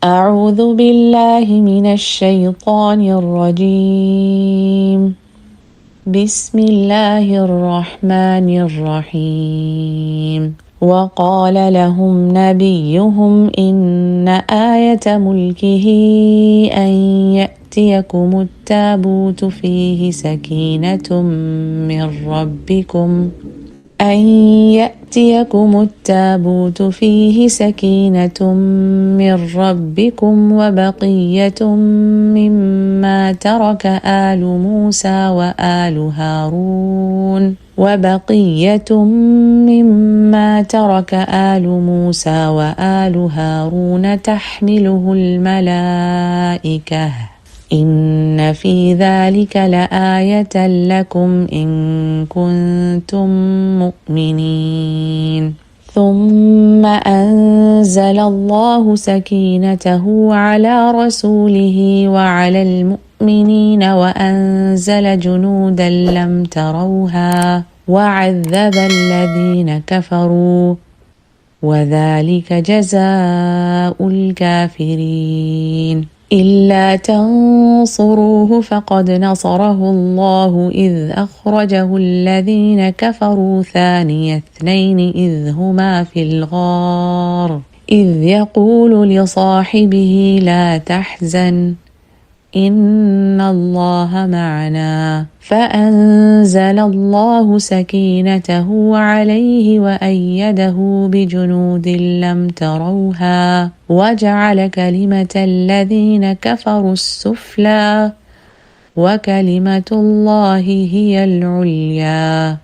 أعوذ بالله من الشيطان الرجيم. بسم الله الرحمن الرحيم. وقال لهم نبيهم إن آية ملكه أن يأتيكم التابوت فيه سكينة من ربكم وبقية مما ترك آل موسى وآل هارون تحمله الملائكة إن في ذلك لآية لكم إن كنتم مؤمنين. ثم أنزل الله سكينته على رسوله وعلى المؤمنين وأنزل جنودا لم تروها وعذب الذين كفروا وذلك جزاء الكافرين. إلا تنصروه فقد نصره الله إذ أخرجه الذين كفروا ثاني اثنين إذ هما في الغار إذ يقول لصاحبه لا تحزن إن الله معنا فأنزل الله سكينته عليه وأيده بجنود لم تروها وجعل كلمة الذين كفروا السفلى وكلمة الله هي العليا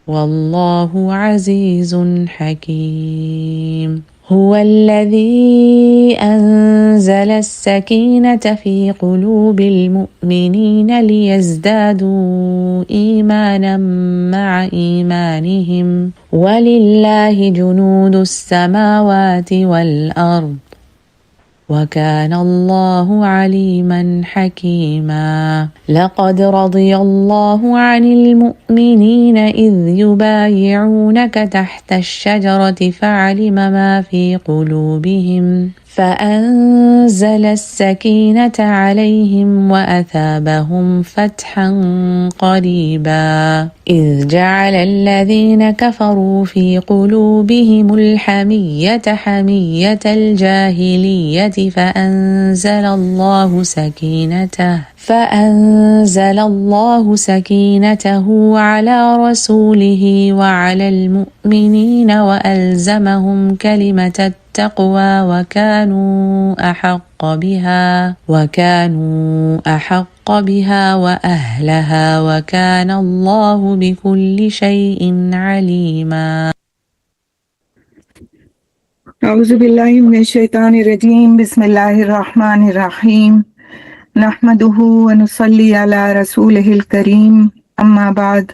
والله عزيز حكيم. هو الذي أنزل السكينة في قلوب المؤمنين ليزدادوا إيمانا مع إيمانهم ولله جنود السماوات والأرض وكان الله عليما حكيما. لقد رضي الله عن المؤمنين إذ يبايعونك تحت الشجرة فعلم ما في قلوبهم فأنزل السكينة عليهم وأثابهم فتحا قريبا. إذ جعل الذين كفروا في قلوبهم الحمية حمية الجاهلية فأنزل الله سكينته على رسوله وعلى المؤمنين وألزمهم كلمة التقوى وكانوا أحق بها وأهلها وكان الله بكل شيء عليما. أعوذ بالله من الشيطان الرجيم. بسم الله الرحمن الرحيم. نحمده ونصلي على رسوله الكريم. أما بعد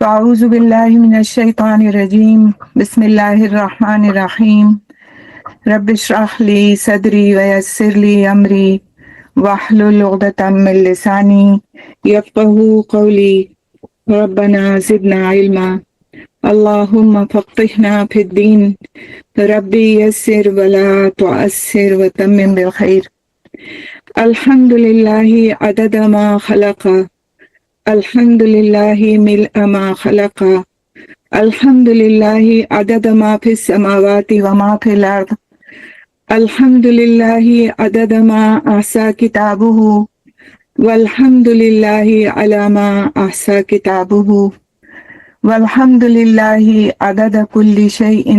فأعوذ بالله من الشيطان الرجيم. بسم الله الرحمن الرحيم. رب اشرح لي صدري ويسر لي أمري واحلل عقدة من لساني يفقهوا قولي. ربنا زدنا علما. اللهم فقهنا في الدين. ربي يسر ولا تعسر وتمم بالخير. الحمد لله عدد ما خلق. الحمد لله ملء ما خلق. الحمد لله عدد ما في السماوات وما في الأرض. الحمد لله عدد ما أحصى كتابه والحمد لله على ما أحصى كتابه والحمد لله عدد كل شيء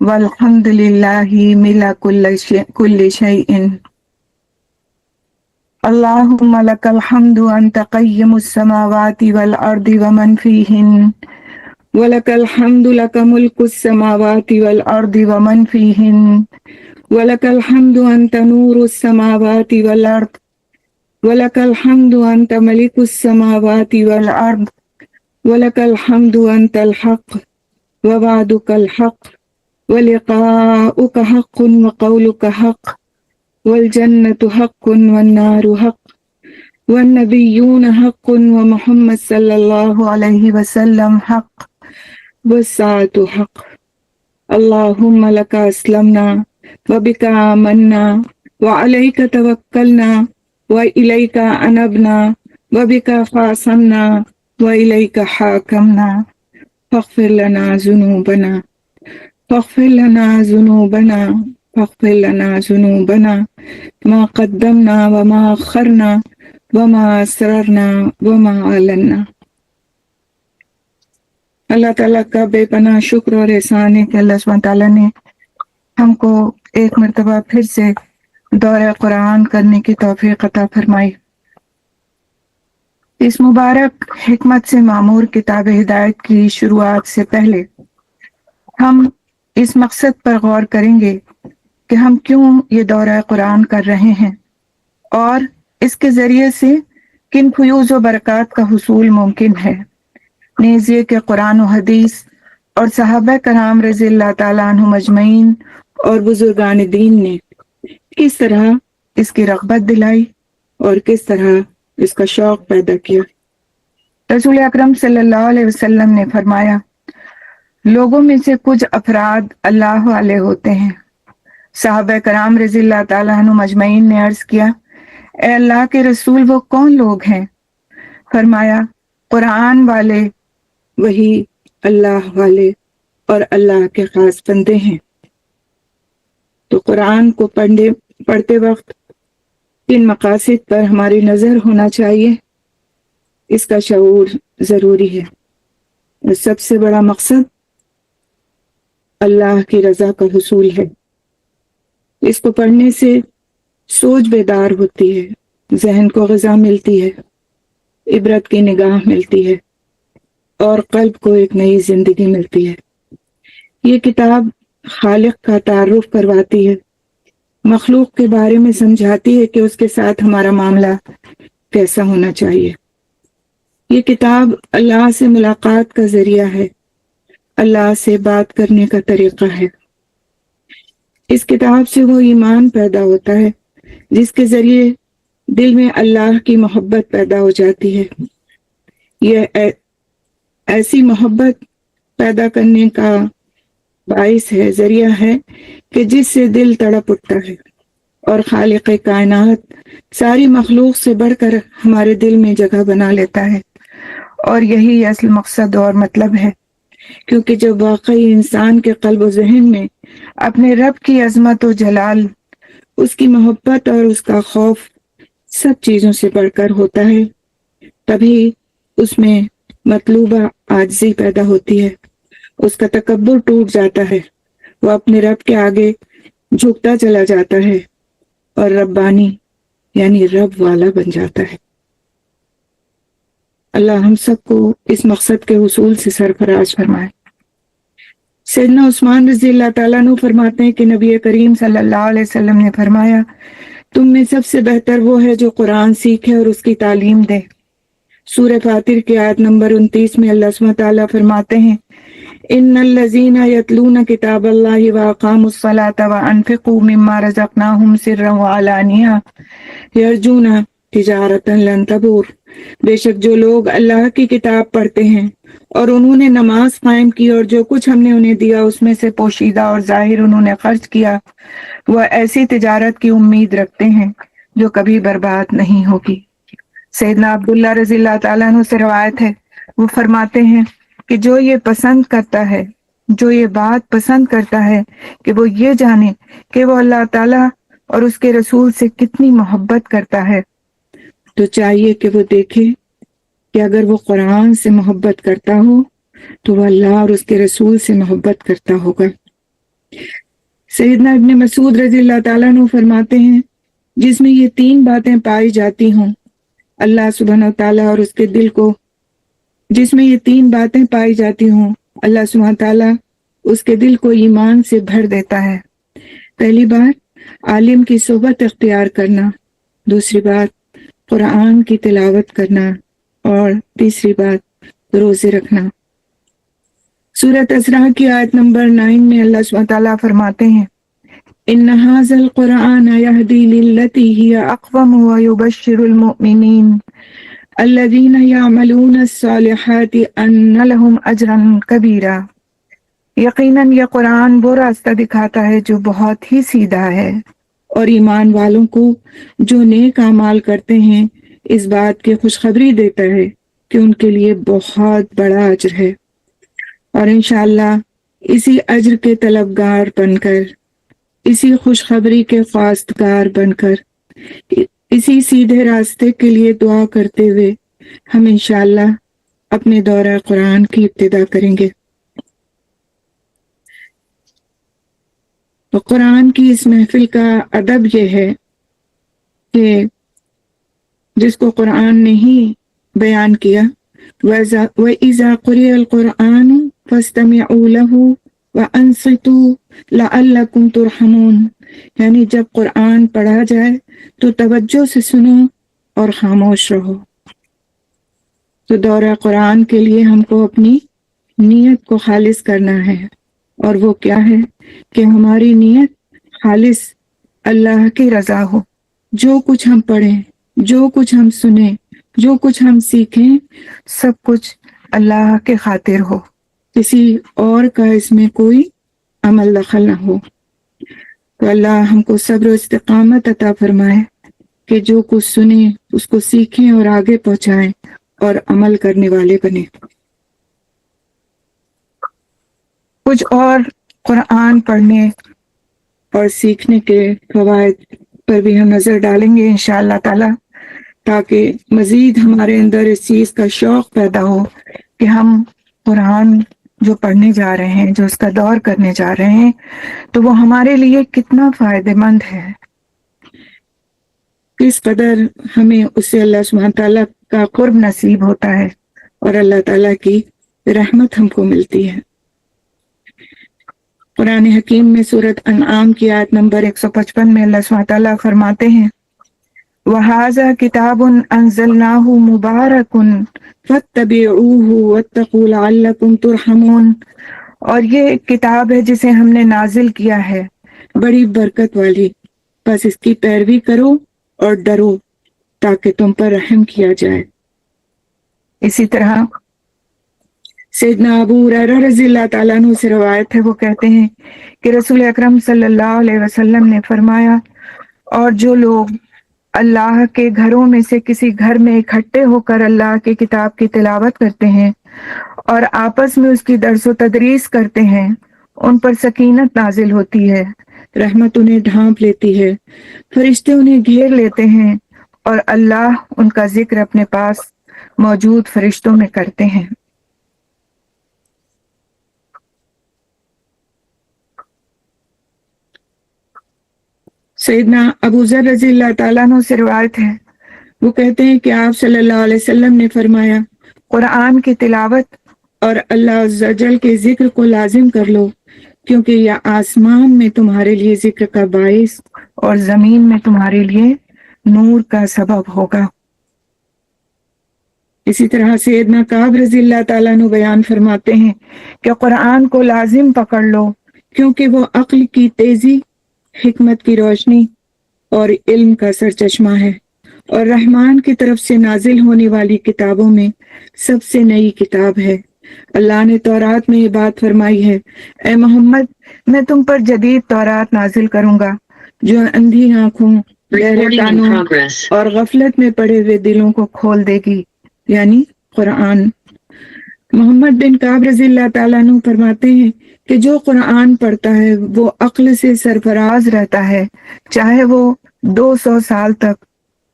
والحمد لله ملء كل شيء. اللهم لك الحمد أنت قيم السماوات والأرض ومن فيهن ولك الحمد لك ملك السماوات والأرض ومن فيهن ولك الحمد أنت نور السماوات والأرض ولك الحمد أنت ملك السماوات والأرض ولك الحمد أنت الحق ووعدك الحق ولقاؤك حق وقولك حق والجنة حق والنار حق والنبيون حق ومحمد صلى الله عليه وسلم حق والساعة حق. اللهم لك أسلمنا وبك آمنا وعليك توكلنا وإليك أنبنا وبك خاصمنا وإليك حاكمنا فاغفر لنا ذنوبنا فاغفر لنا ذنوبنا فاغفر لنا ذنوبنا ما قدمنا وما أخرنا وما أسررنا وما أعلنا۔ اللہ تعالیٰ کا بے پناہ شکر اور احسان ہے کہ اللہ سبحانہ تعالیٰ نے ہم کو ایک مرتبہ پھر سے دورہ قرآن کرنے کی توفیق عطا فرمائی۔ اس مبارک حکمت سے معمور کتاب ہدایت کی شروعات سے پہلے ہم اس مقصد پر غور کریں گے کہ ہم کیوں یہ دورہ قرآن کر رہے ہیں اور اس کے ذریعے سے کن فیوز و برکات کا حصول ممکن ہے۔ نیز یہ کہ قرآن و حدیث اور صحابہ کرام رضی اللہ تعالیٰ عنہم اجمعین اور بزرگان دین نے کس طرح اس کی رغبت دلائی اور کس طرح اس کا شوق پیدا کیا۔ رسول اکرم صلی اللہ علیہ وسلم نے فرمایا، لوگوں میں سے کچھ افراد اللہ والے ہوتے ہیں۔ صحابہ کرام رضی اللہ تعالیٰ عنہم اجمعین نے عرض کیا، اے اللہ کے رسول وہ کون لوگ ہیں؟ فرمایا، قرآن والے وہی اللہ والے اور اللہ کے خاص بندے ہیں۔ تو قرآن کو پڑھتے وقت کن مقاصد پر ہماری نظر ہونا چاہیے، اس کا شعور ضروری ہے۔ اور سب سے بڑا مقصد اللہ کی رضا کا حصول ہے۔ اس کو پڑھنے سے سوچ بیدار ہوتی ہے، ذہن کو غذا ملتی ہے، عبرت کی نگاہ ملتی ہے اور قلب کو ایک نئی زندگی ملتی ہے۔ یہ کتاب خالق کا تعارف کرواتی ہے، مخلوق کے بارے میں سمجھاتی ہے کہ اس کے ساتھ ہمارا معاملہ کیسا ہونا چاہیے۔ یہ کتاب اللہ سے ملاقات کا ذریعہ ہے، اللہ سے بات کرنے کا طریقہ ہے۔ اس کتاب سے وہ ایمان پیدا ہوتا ہے جس کے ذریعے دل میں اللہ کی محبت پیدا ہو جاتی ہے۔ یہ ایسی محبت پیدا کرنے کا باعث ہے، ذریعہ ہے کہ جس سے دل تڑپ اٹھتا ہے اور خالق کائنات ساری مخلوق سے بڑھ کر ہمارے دل میں جگہ بنا لیتا ہے۔ اور یہی اصل مقصد اور مطلب ہے، کیونکہ جب واقعی انسان کے قلب و ذہن میں اپنے رب کی عظمت و جلال، اس کی محبت اور اس کا خوف سب چیزوں سے بڑھ کر ہوتا ہے، تبھی اس میں مطلوبہ عاجزی پیدا ہوتی ہے، اس کا تکبر ٹوٹ جاتا ہے، وہ اپنے رب کے آگے جھکتا چلا جاتا ہے اور ربانی یعنی رب والا بن جاتا ہے۔ اللہ ہم سب کو اس مقصد کے حصول سے سرفراز فرمائے۔ سیدنا عثمان رضی اللہ تعالیٰ عنہ فرماتے ہیں کہ نبی کریم صلی اللہ علیہ وسلم نے فرمایا، تم میں سب سے بہتر وہ ہے جو قرآن سیکھے اور اس کی تعلیم دے۔ سورہ فاطر کی آیت نمبر 29 میں اللہ سبحانہ تعالیٰ فرماتے ہیں، ان الذین یتلون کتاب اللہ واقاموا الصلاۃ وانفقوا مما رزقناہم سرا وعلانیہ یرجون تجارتا لن تبور۔ بے شک جو لوگ اللہ کی کتاب پڑھتے ہیں اور انہوں نے نماز قائم کی اور جو کچھ ہم نے انہیں دیا اس میں سے پوشیدہ اور ظاہر انہوں نے خرچ کیا، وہ ایسی تجارت کی امید رکھتے ہیں جو کبھی برباد نہیں ہوگی۔ سیدنا عبداللہ رضی اللہ تعالیٰ عنہ سے روایت ہے، وہ فرماتے ہیں کہ جو یہ پسند کرتا ہے، جو یہ بات پسند کرتا ہے کہ وہ یہ جانے کہ وہ اللہ تعالیٰ اور اس کے رسول سے کتنی محبت کرتا ہے، تو چاہیے کہ وہ دیکھے کہ اگر وہ قرآن سے محبت کرتا ہو تو وہ اللہ اور اس کے رسول سے محبت کرتا ہوگا۔ سیدنا ابن مسعود رضی اللہ تعالیٰ عنہ فرماتے ہیں، جس میں یہ تین باتیں پائی جاتی ہوں اللہ سبحانہ تعالیٰ اور اس کے دل کو، جس میں یہ تین باتیں پائی جاتی ہوں اللہ سبحانہ تعالیٰ اس کے دل کو ایمان سے بھر دیتا ہے۔ پہلی بات عالم کی صحبت اختیار کرنا، دوسری بات قرآن کی تلاوت کرنا، اور تیسری بات روزے رکھنا۔ سورۃ اسراء کی آیت نمبر 9 میں اللہ سبحانہ تعالیٰ فرماتے ہیں، ان ھذا القرآن یہدی للتی ہی اقوم ویبشر المؤمنین الذین یعملون الصالحات ان لهم اجرا کبیرا۔ یقیناً یہ قرآن وہ راستہ دکھاتا ہے جو بہت ہی سیدھا ہے، اور ایمان والوں کو جو نیک اعمال کرتے ہیں اس بات کی خوشخبری دیتا ہے کہ ان کے لیے بہت بڑا اجر ہے، اور انشاءاللہ اسی اجر کے طلبگار بن کر، اسی خوشخبری کے خواستگار بن کر، اسی سیدھے راستے کے لیے دعا کرتے ہوئے ہم انشاءاللہ اپنے دورہ قرآن کی ابتدا کریں گے۔ تو قرآن کی اس محفل کا ادب یہ ہے کہ جس کو قرآن نے ہی بیان کیا، وَإِذَا قُرِئَ الْقُرْآنُ فَاسْتَمِعُوا لَهُ وَأَنصِتُوا لَعَلَّكُمْ تُرْحَمُونَ، یعنی جب قرآن پڑھا جائے تو توجہ سے سنو اور خاموش رہو۔ تو دورہ قرآن کے لیے ہم کو اپنی نیت کو خالص کرنا ہے، اور وہ کیا ہے کہ ہماری نیت خالص اللہ کی رضا ہو۔ جو کچھ ہم پڑھیں، جو کچھ ہم سنیں، جو کچھ ہم سیکھیں، سب کچھ اللہ کے خاطر ہو، کسی اور کا اس میں کوئی عمل دخل نہ ہو۔ تو اللہ ہم کو صبر و استقامت عطا فرمائے کہ جو کچھ سنیں اس کو سیکھیں اور آگے پہنچائیں اور عمل کرنے والے بنے۔ کچھ اور قرآن پڑھنے اور سیکھنے کے فوائد پر بھی ہم نظر ڈالیں گے انشاءاللہ تعالی، تاکہ مزید ہمارے اندر اس چیز کا شوق پیدا ہو کہ ہم قرآن جو پڑھنے جا رہے ہیں، جو اس کا دور کرنے جا رہے ہیں، تو وہ ہمارے لیے کتنا فائدہ مند ہے، کس قدر ہمیں اس سے اللہ سبحانہ تعالیٰ کا قرب نصیب ہوتا ہے اور اللہ تعالیٰ کی رحمت ہم کو ملتی ہے۔ قرآن حکیم میں سورۃ انعام کی آیت نمبر 155 میں اللہ سبحانہ تعالیٰ فرماتے ہیں وَهَذَا كِتَابٌ أَنزَلْنَاهُ مُبَارَكٌ فَاتَّبِعُوهُ وَاتَّقُوا لَعَلَّكُمْ تُرْحَمُونَ، اور یہ ایک کتاب ہے جسے ہم نے نازل کیا ہے، بڑی برکت والی، بس اس کی پیروی کرو اور ڈرو تاکہ تم پر رحم کیا جائے۔ اسی طرح سیدنا ابو ہریرہ رضی اللہ تعالیٰ عنہ سے روایت ہے، وہ کہتے ہیں کہ رسول اکرم صلی اللہ علیہ وسلم نے فرمایا، اور جو لوگ اللہ کے گھروں میں سے کسی گھر میں اکٹھے ہو کر اللہ کی کتاب کی تلاوت کرتے ہیں اور آپس میں اس کی درس و تدریس کرتے ہیں، ان پر سکینت نازل ہوتی ہے، رحمت انہیں ڈھانپ لیتی ہے، فرشتے انہیں گھیر لیتے ہیں، اور اللہ ان کا ذکر اپنے پاس موجود فرشتوں میں کرتے ہیں۔ سیدنا ابو ذر رضی اللہ تعالیٰ عنہ سے روایت ہے، وہ کہتے ہیں کہ آپ صلی اللہ علیہ وسلم نے فرمایا، قرآن کی تلاوت اور اللہ عز و جل کے ذکر کو لازم کر لو، کیونکہ یہ آسمان میں تمہارے لیے ذکر کا باعث اور زمین میں تمہارے لیے نور کا سبب ہوگا۔ اسی طرح سیدنا کعب رضی اللہ تعالیٰ عنہ بیان فرماتے ہیں کہ قرآن کو لازم پکڑ لو، کیونکہ وہ عقل کی تیزی، حکمت کی روشنی اور علم کا سرچشمہ ہے، اور رحمان کی طرف سے نازل ہونے والی کتابوں میں سب سے نئی کتاب ہے۔ اللہ نے تورات میں یہ بات فرمائی ہے، اے محمد میں تم پر جدید تورات نازل کروں گا جو اندھی آنکھوں، بہرے کانوں اور غفلت میں پڑے ہوئے دلوں کو کھول دے گی، یعنی قرآن۔ محمد بن کعب رضی اللہ تعالیٰ عنہ فرماتے ہیں کہ جو قرآن پڑھتا ہے وہ عقل سے سرفراز رہتا ہے، چاہے وہ 200 سال تک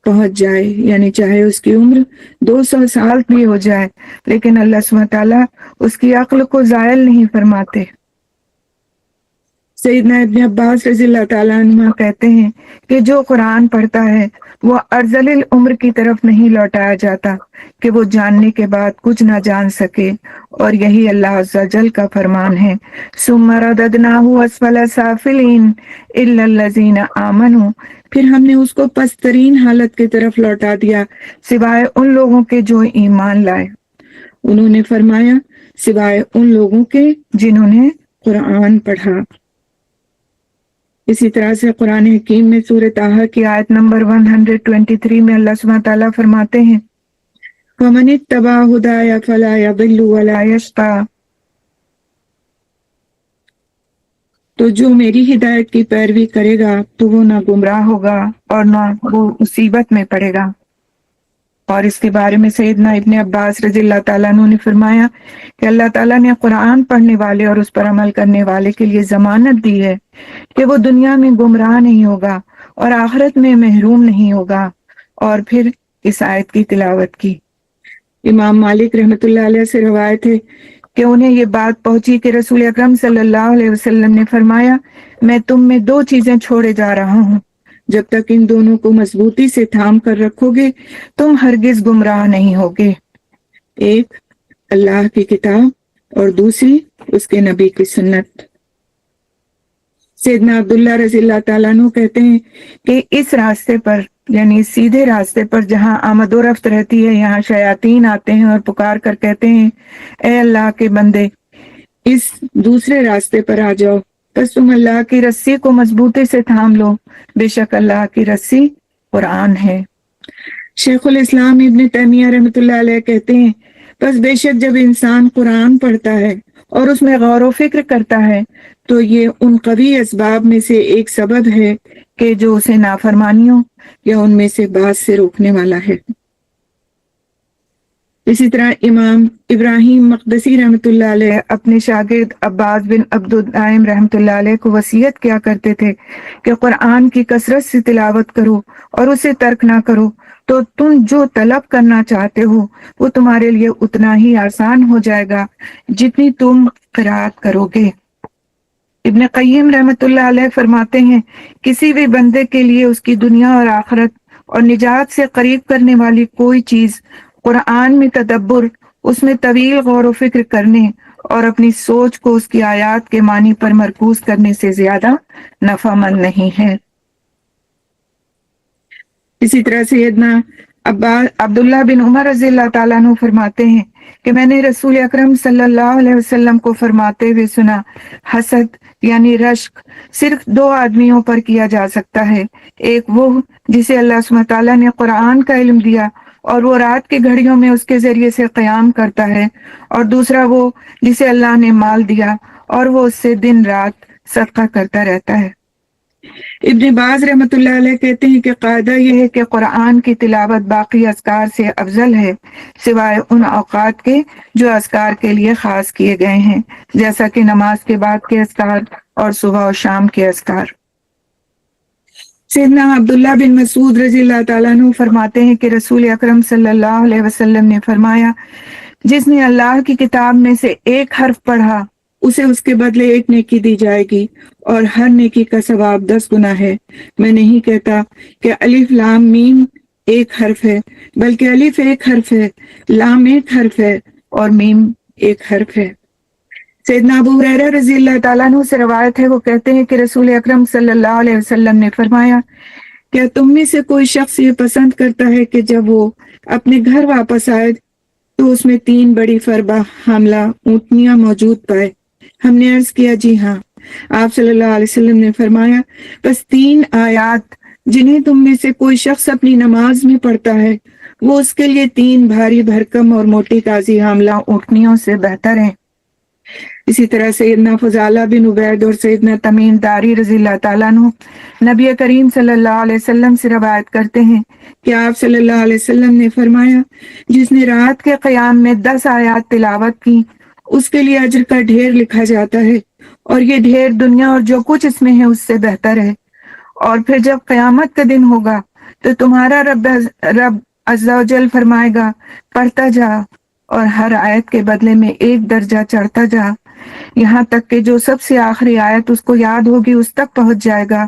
پہنچ جائے، یعنی چاہے اس کی عمر 200 سال بھی ہو جائے، لیکن اللہ سبحانہ تعالیٰ اس کی عقل کو زائل نہیں فرماتے۔ سیدنا ابن عباس رضی اللہ تعالیٰ عنہ کہتے ہیں کہ جو قرآن پڑھتا ہے وہ ارذل العمر کی طرف نہیں لوٹایا جاتا کہ وہ جاننے کے بعد کچھ نہ جان سکے، اور یہی اللہ عز و جل کا فرمان ہے، ثم رددناہ اسفل سافلین الا الذین آمنوا، پھر ہم نے اس کو پسترین حالت کی طرف لوٹا دیا سوائے ان لوگوں کے جو ایمان لائے۔ انہوں نے فرمایا سوائے ان لوگوں کے جنہوں نے قرآن پڑھا۔ اسی طرح سے قرآن حکیم میں سورۃ طٰہٰ کی آیت نمبر 123 میں اللہ سبحانہ تعالیٰ فرماتے ہیں وَمَنِ اتَّبَعَ هُدَايَ فَلَا يَضِلُّ وَلَا يَشْقَىٰ، تو جو میری ہدایت کی پیروی کرے گا تو وہ نہ گمراہ ہوگا اور نہ وہ مصیبت میں پڑے گا۔ اور اس کے بارے میں سیدنا ابن عباس رضی اللہ تعالیٰ عنہ نے فرمایا کہ اللہ تعالیٰ نے قرآن پڑھنے والے اور اس پر عمل کرنے والے کے لیے ضمانت دی ہے کہ وہ دنیا میں گمراہ نہیں ہوگا اور آخرت میں محروم نہیں ہوگا۔ اور پھر اس آیت کی تلاوت کی۔ امام مالک رحمۃ اللہ علیہ سے روایت ہے کہ انہیں یہ بات پہنچی کہ رسول اکرم صلی اللہ علیہ وسلم نے فرمایا، میں تم میں دو چیزیں چھوڑے جا رہا ہوں، جب تک ان دونوں کو مضبوطی سے تھام کر رکھو گے تم ہرگز گمراہ نہیں ہوگے، ایک اللہ کی کتاب اور دوسری اس کے نبی کی سنت۔ سیدنا عبداللہ رضی اللہ تعالیٰ عنہ کہتے ہیں کہ اس راستے پر، یعنی سیدھے راستے پر جہاں آمد و رفت رہتی ہے، یہاں شیاطین آتے ہیں اور پکار کر کہتے ہیں، اے اللہ کے بندے اس دوسرے راستے پر آ جاؤ، بس تم اللہ کی رسی کو مضبوطی سے تھام لو، بے شک اللہ کی رسی قرآن ہے۔ شیخ الاسلام ابن تیمیہ رحمۃ اللہ علیہ کہتے ہیں، بس بے شک جب انسان قرآن پڑھتا ہے اور اس میں غور و فکر کرتا ہے تو یہ ان قوی اسباب میں سے ایک سبب ہے کہ جو اسے نافرمانیوں یا ان میں سے بعض سے روکنے والا ہے۔ اسی طرح امام ابراہیم مقدسی رحمۃ اللہ علیہ اپنے شاگرد عباس بن عبد الدائم رحمۃ اللہ علیہ کو وصیت کیا کرتے تھے کہ قرآن کی کثرت سے تلاوت کرو اور اسے ترک نہ کرو، تو تم جو طلب کرنا چاہتے ہو وہ تمہارے لیے اتنا ہی آسان ہو جائے گا جتنی تم قرأت کرو گے۔ ابن قیم رحمۃ اللہ علیہ فرماتے ہیں، کسی بھی بندے کے لیے اس کی دنیا اور آخرت اور نجات سے قریب کرنے والی کوئی چیز قرآن میں تدبر، اس میں طویل غور و فکر کرنے اور اپنی سوچ کو اس کی آیات کے معنی پر مرکوز کرنے سے زیادہ نفع مند نہیں ہے۔ اسی طرح سیدنا عبداللہ بن عمر رضی اللہ تعالیٰ عنہ فرماتے ہیں کہ میں نے رسول اکرم صلی اللہ علیہ وسلم کو فرماتے ہوئے سنا، حسد یعنی رشک صرف دو آدمیوں پر کیا جا سکتا ہے، ایک وہ جسے اللہ سبحانہ تعالیٰ نے قرآن کا علم دیا اور وہ رات کی گھڑیوں میں اس کے ذریعے سے قیام کرتا ہے، اور دوسرا وہ جسے اللہ نے مال دیا اور وہ اس سے دن رات صدقہ کرتا رہتا ہے۔ ابن باز رحمۃ اللہ علیہ کہتے ہیں کہ قاعدہ یہ ہے کہ قرآن کی تلاوت باقی اذکار سے افضل ہے، سوائے ان اوقات کے جو اذکار کے لیے خاص کیے گئے ہیں، جیسا کہ نماز کے بعد کے اذکار اور صبح و شام کے اذکار۔ سیدنا عبداللہ بن مسعود رضی اللہ تعالیٰ عنہ فرماتے ہیں کہ رسول اکرم صلی اللہ علیہ وسلم نے فرمایا، جس نے اللہ کی کتاب میں سے ایک حرف پڑھا اسے اس کے بدلے ایک نیکی دی جائے گی اور ہر نیکی کا ثواب 10 گنا ہے۔ میں نہیں کہتا کہ الف لام میم ایک حرف ہے، بلکہ الف ایک حرف ہے، لام ایک حرف ہے اور میم ایک حرف ہے۔ سیدنا ابو ہریرہ رضی اللہ تعالیٰ عنہ سے روایت ہے، وہ کہتے ہیں کہ رسول اکرم صلی اللہ علیہ وسلم نے فرمایا، کیا تم میں سے کوئی شخص یہ پسند کرتا ہے کہ جب وہ اپنے گھر واپس آئے تو اس میں 3 بڑی فربہ حاملہ اونٹنیاں موجود پائے؟ ہم نے عرض کیا جی ہاں۔ آپ صلی اللہ علیہ وسلم نے فرمایا، بس 3 آیات جنہیں تم میں سے کوئی شخص اپنی نماز میں پڑھتا ہے وہ اس کے لیے 3 بھاری بھرکم اور موٹی تازی حاملہ اونٹنیوں سے بہتر ہیں۔ اسی طرح سیدنا فضالہ بن عبید اور سیدنا تمیم داری رضی اللہ تعالیٰ عنہ نبی کریم صلی اللہ علیہ وسلم سے روایت کرتے ہیں کہ آپ صلی اللہ علیہ وسلم نے فرمایا، جس نے رات کے قیام میں 10 آیات تلاوت کی اس کے لیے اجر کا ڈھیر لکھا جاتا ہے، اور یہ ڈھیر دنیا اور جو کچھ اس میں ہے اس سے بہتر ہے۔ اور پھر جب قیامت کا دن ہوگا تو تمہارا رب عز و جل فرمائے گا، پڑھتا جا اور ہر آیت کے بدلے میں 1 درجہ چڑھتا جا، یہاں تک کہ جو سب سے آخری آیت اس کو یاد ہوگی اس تک پہنچ جائے گا۔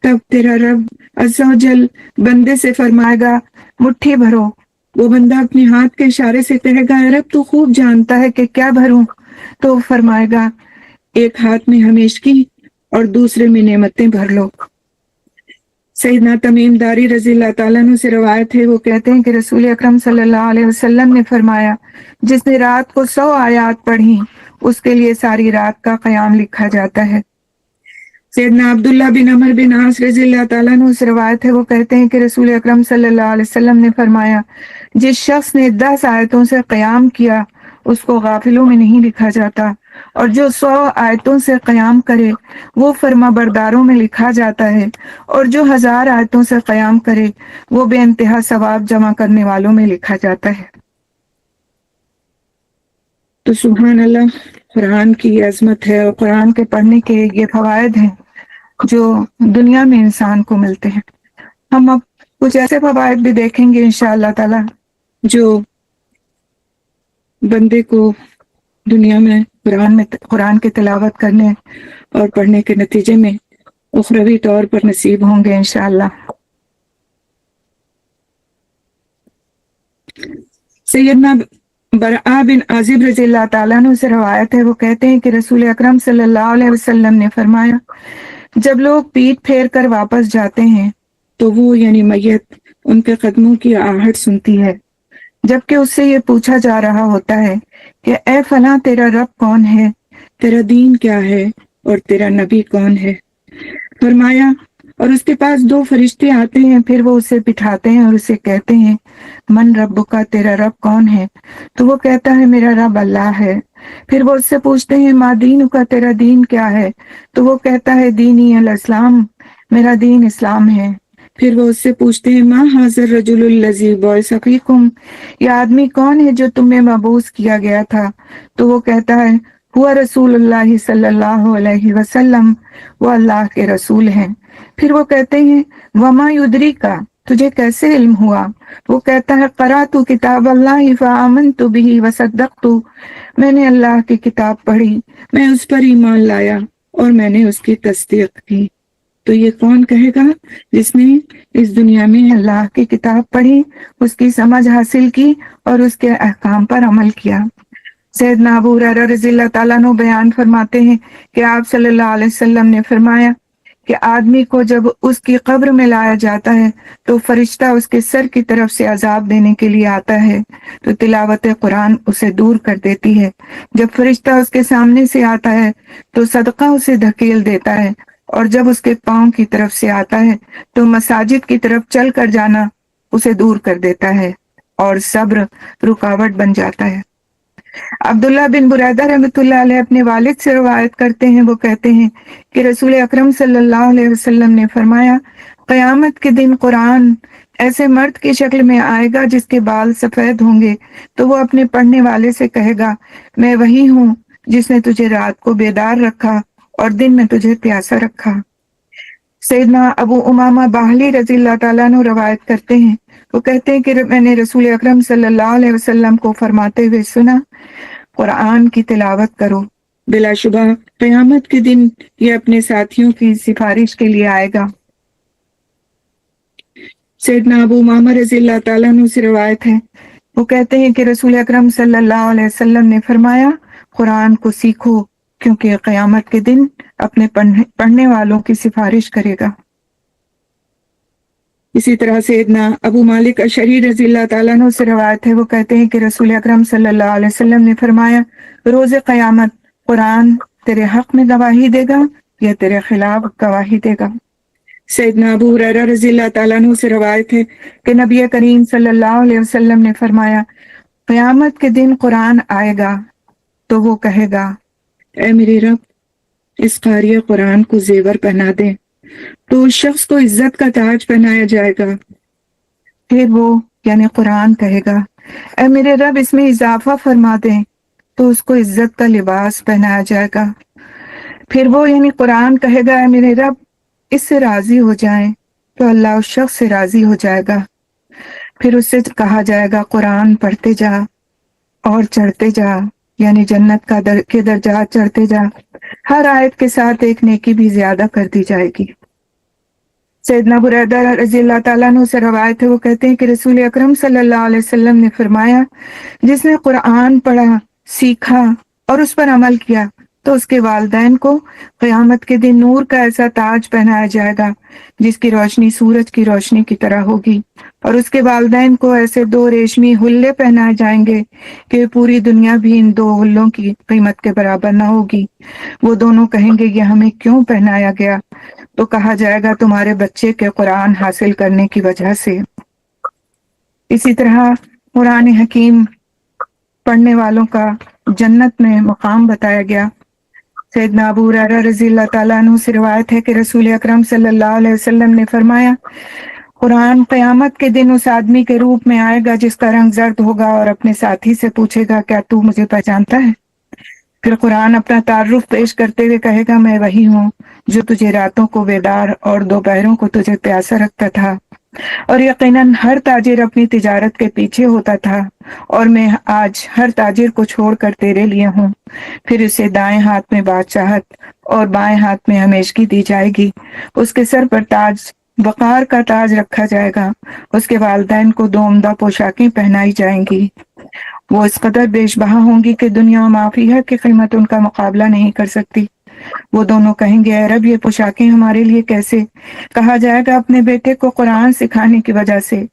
تب تیرا رب عز و جل بندے سے فرمائے گا، مٹھی بھرو۔ وہ بندہ اپنے ہاتھ کے اشارے سے کہے گا، اے رب تو خوب جانتا ہے کہ کیا بھروں؟ تو فرمائے گا، ایک ہاتھ میں ہمیشگی اور دوسرے میں نعمتیں بھر لو۔ سیدنا تمیم داری رضی اللہ تعالیٰ عنہ سے روایت ہے، وہ کہتے ہیں کہ رسول اکرم صلی اللہ علیہ وسلم نے فرمایا، جس نے رات کو 100 آیات پڑھی اس کے لیے ساری رات کا قیام لکھا جاتا ہے۔ سیدنا عبداللہ بن عمر بن عاص رضی اللہ تعالیٰ عنہ سے روایت ہے، وہ کہتے ہیں کہ رسول اکرم صلی اللہ علیہ وسلم نے فرمایا، جس شخص نے 10 آیتوں سے قیام کیا اس کو غافلوں میں نہیں لکھا جاتا، اور جو 100 آیتوں سے قیام کرے وہ فرما برداروں میں لکھا جاتا ہے، اور جو 1000 آیتوں سے قیام کرے وہ بے انتہا ثواب جمع کرنے والوں میں لکھا جاتا ہے۔ تو سبحان اللہ، قرآن کی یہ عظمت ہے، اور قرآن کے پڑھنے کے یہ فوائد ہیں جو دنیا میں انسان کو ملتے ہیں۔ ہم اب کچھ ایسے فوائد بھی دیکھیں گے انشاءاللہ تعالی جو بندے کو دنیا میں قرآن کی تلاوت کرنے اور پڑھنے کے نتیجے میں اخروی طور پر نصیب ہوں گے انشاءاللہ۔ سیدنا برآ بن عازب رضی اللہ تعالیٰ عنہ سے روایت ہے، وہ کہتے ہیں کہ رسول اکرم صلی اللہ علیہ وسلم نے فرمایا، جب لوگ پیٹ پھیر کر واپس جاتے ہیں تو وہ یعنی میت ان کے قدموں کی آہٹ سنتی ہے، جبکہ اس سے یہ پوچھا جا رہا ہوتا ہے کہ اے فلاں تیرا رب کون ہے، تیرا دین کیا ہے، اور تیرا نبی کون ہے؟ فرمایا، اور اس کے پاس 2 فرشتے آتے ہیں، پھر وہ اسے بٹھاتے ہیں اور اسے کہتے ہیں، من رب کا، تیرا رب کون ہے؟ تو وہ کہتا ہے، میرا رب اللہ ہے۔ پھر وہ اس سے پوچھتے ہیں، ما دین کا، تیرا دین کیا ہے؟ تو وہ کہتا ہے، دینی الاسلام، میرا دین اسلام ہے۔ پھر وہ اس سے پوچھتے ہیں، ما حاضر رجل الذی بعث فیکم، یہ آدمی کون ہے جو تم میں مبعوث کیا گیا تھا؟ تو وہ کہتا ہے، ہوا رسول اللہ صلی اللہ علیہ وسلم، وہ اللہ کے رسول ہیں۔ پھر وہ کہتے ہیں، وما یدری کا، تجھے کیسے علم ہوا؟ وہ کہتا ہے، قرأت کتاب اللہ فآمنت بہ وصدقت، میں نے اللہ کی کتاب پڑھی، میں اس پر ایمان لایا اور میں نے اس کی تصدیق کی۔ تو یہ کون کہے گا؟ جس نے اس دنیا میں اللہ کی کتاب پڑھی، اس کی سمجھ حاصل کی اور اس کے احکام پر عمل کیا۔ سیدنا ابو ہریرہ رضی اللہ تعالیٰ عنہ بیان فرماتے ہیں کہ آپ صلی اللہ علیہ وسلم نے فرمایا کہ آدمی کو جب اس کی قبر میں لایا جاتا ہے تو فرشتہ اس کے سر کی طرف سے عذاب دینے کے لیے آتا ہے، تو تلاوت قرآن اسے دور کر دیتی ہے۔ جب فرشتہ اس کے سامنے سے آتا ہے تو صدقہ اسے دھکیل دیتا ہے، اور جب اس کے پاؤں کی طرف سے آتا ہے تو مساجد کی طرف چل کر جانا اسے دور کر دیتا ہے، اور صبر رکاوٹ بن جاتا ہے۔ عبداللہ بن بریدہ رحمۃ اللہ علیہ اپنے والد سے روایت کرتے ہیں، وہ کہتے ہیں کہ رسول اکرم صلی اللہ علیہ وسلم نے فرمایا، قیامت کے دن قرآن ایسے مرد کی شکل میں آئے گا جس کے بال سفید ہوں گے، تو وہ اپنے پڑھنے والے سے کہے گا، میں وہی ہوں جس نے تجھے رات کو بیدار رکھا اور دن میں تجھے پیاسا رکھا۔ سیدنا ابو امامہ باہلی رضی اللہ تعالیٰ عنہ روایت کرتے ہیں، وہ کہتے ہیں کہ میں نے رسول اکرم صلی اللہ علیہ وسلم کو فرماتے ہوئے سنا، قرآن کی تلاوت کرو، بلا شبہ قیامت کے دن یہ اپنے ساتھیوں کی سفارش کے لیے آئے گا۔ سیدنا ابو امامہ رضی اللہ تعالیٰ عنہ سے روایت ہے، وہ کہتے ہیں کہ رسول اکرم صلی اللہ علیہ وسلم نے فرمایا، قرآن کو سیکھو کیونکہ قیامت کے دن اپنے پڑھنے والوں کی سفارش کرے گا۔ اسی طرح سیدنا ابو مالک اشعری رضی اللہ تعالیٰ عنہ سے روایت ہے، وہ کہتے ہیں کہ رسول اکرم صلی اللہ علیہ وسلم نے فرمایا، روز قیامت قرآن تیرے حق میں گواہی دے گا یا تیرے خلاف گواہی دے گا۔ سیدنا ابو ہریرہ رضی اللہ تعالیٰ عنہ سے روایت ہے کہ نبی کریم صلی اللہ علیہ وسلم نے فرمایا، قیامت کے دن قرآن آئے گا تو وہ کہے گا، اے میرے رب، اس قاری قرآن کو زیور پہنا دے، تو اس شخص کو عزت کا تاج پہنایا جائے گا۔ پھر وہ یعنی قرآن کہے گا، اے میرے رب، اس میں اضافہ فرما دیں، تو اس کو عزت کا لباس پہنایا جائے گا۔ پھر وہ یعنی قرآن کہے گا، اے میرے رب، اس سے راضی ہو جائیں، تو اللہ اس شخص سے راضی ہو جائے گا۔ پھر اس سے کہا جائے گا، قرآن پڑھتے جا اور چڑھتے جا، یعنی جنت کے درجات چڑھتے جا، ہر آیت کے ساتھ ایک نیکی بھی زیادہ کر دی جائے گی۔ سیدنا بریدہ رضی اللہ تعالیٰ عنہ سے روایت ہے، وہ کہتے ہیں کہ رسول اکرم صلی اللہ علیہ وسلم نے فرمایا، جس نے قرآن پڑھا، سیکھا اور اس پر عمل کیا تو اس کے والدین کو قیامت کے دن نور کا ایسا تاج پہنایا جائے گا جس کی روشنی سورج کی روشنی کی طرح ہوگی، اور اس کے والدین کو ایسے 2 ریشمی حلے پہنائے جائیں گے کہ پوری دنیا بھی ان 2 حلوں کی قیمت کے برابر نہ ہوگی۔ وہ دونوں کہیں گے، یہ ہمیں کیوں پہنایا گیا؟ تو کہا جائے گا، تمہارے بچے کے قرآن حاصل کرنے کی وجہ سے۔ اسی طرح قرآن حکیم پڑھنے والوں کا جنت میں مقام بتایا گیا۔ سیدنا ابو ہریرہ رضی اللہ تعالیٰ عنہ سے روایت ہے کہ رسول اکرم صلی اللہ علیہ وسلم نے فرمایا، قرآن قیامت کے دن اس آدمی کے روپ میں آئے گا جس کا رنگ زرد ہوگا اور اپنے ساتھی سے پوچھے گا، کیا تو مجھے پہچانتا ہے؟ پھر قرآن اپنا تعارف پیش کرتے ہوئے کہے گا، میں وہی ہوں جو تجھے راتوں کو بیدار اور دوپہروں کو تجھے پیاسا رکھتا تھا، اور یقیناً ہر تاجر اپنی تجارت کے پیچھے ہوتا تھا، اور میں آج ہر تاجر کو چھوڑ کر تیرے لیے ہوں۔ پھر اسے دائیں ہاتھ میں بادشاہت اور بائیں ہاتھ میں ہمیشگی دی جائے گی، اس کے سر پر تاج وقار کا تاج رکھا جائے گا، اس کے والدین کو دو عمدہ پوشاکیں پہنائی جائیں گی، وہ اس قدر بیش بہا ہوں گی کہ دنیا و ما فیہا کی قیمت ان کا مقابلہ نہیں کر سکتی۔ وہ دونوں کہیں گے، اے رب، یہ پوشاکیں ہمارے لیے کیسے؟ کہا جائے گا، اپنے بیٹے کو قرآن سکھانے کی وجہ سے،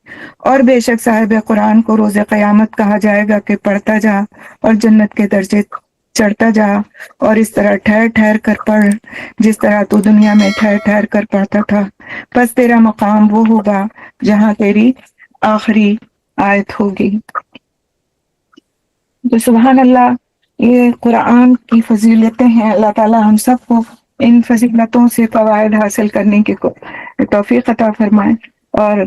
اور بے شک صاحب قرآن کو روز قیامت کہا جائے گا کہ پڑھتا جا اور جنت کے درجے چڑھتا جا، اور اس طرح ٹھہر ٹھہر کر پڑھ جس طرح تو دنیا میں ٹھہر ٹھہر کر پڑھتا تھا، پس تیرا مقام وہ ہوگا جہاں تیری آخری آیت ہوگی۔ تو سبحان اللہ، یہ قرآن کی فضیلتیں ہیں۔ اللہ تعالیٰ ہم سب کو ان فضیلتوں سے فوائد حاصل کرنے کی توفیق عطا فرمائے، اور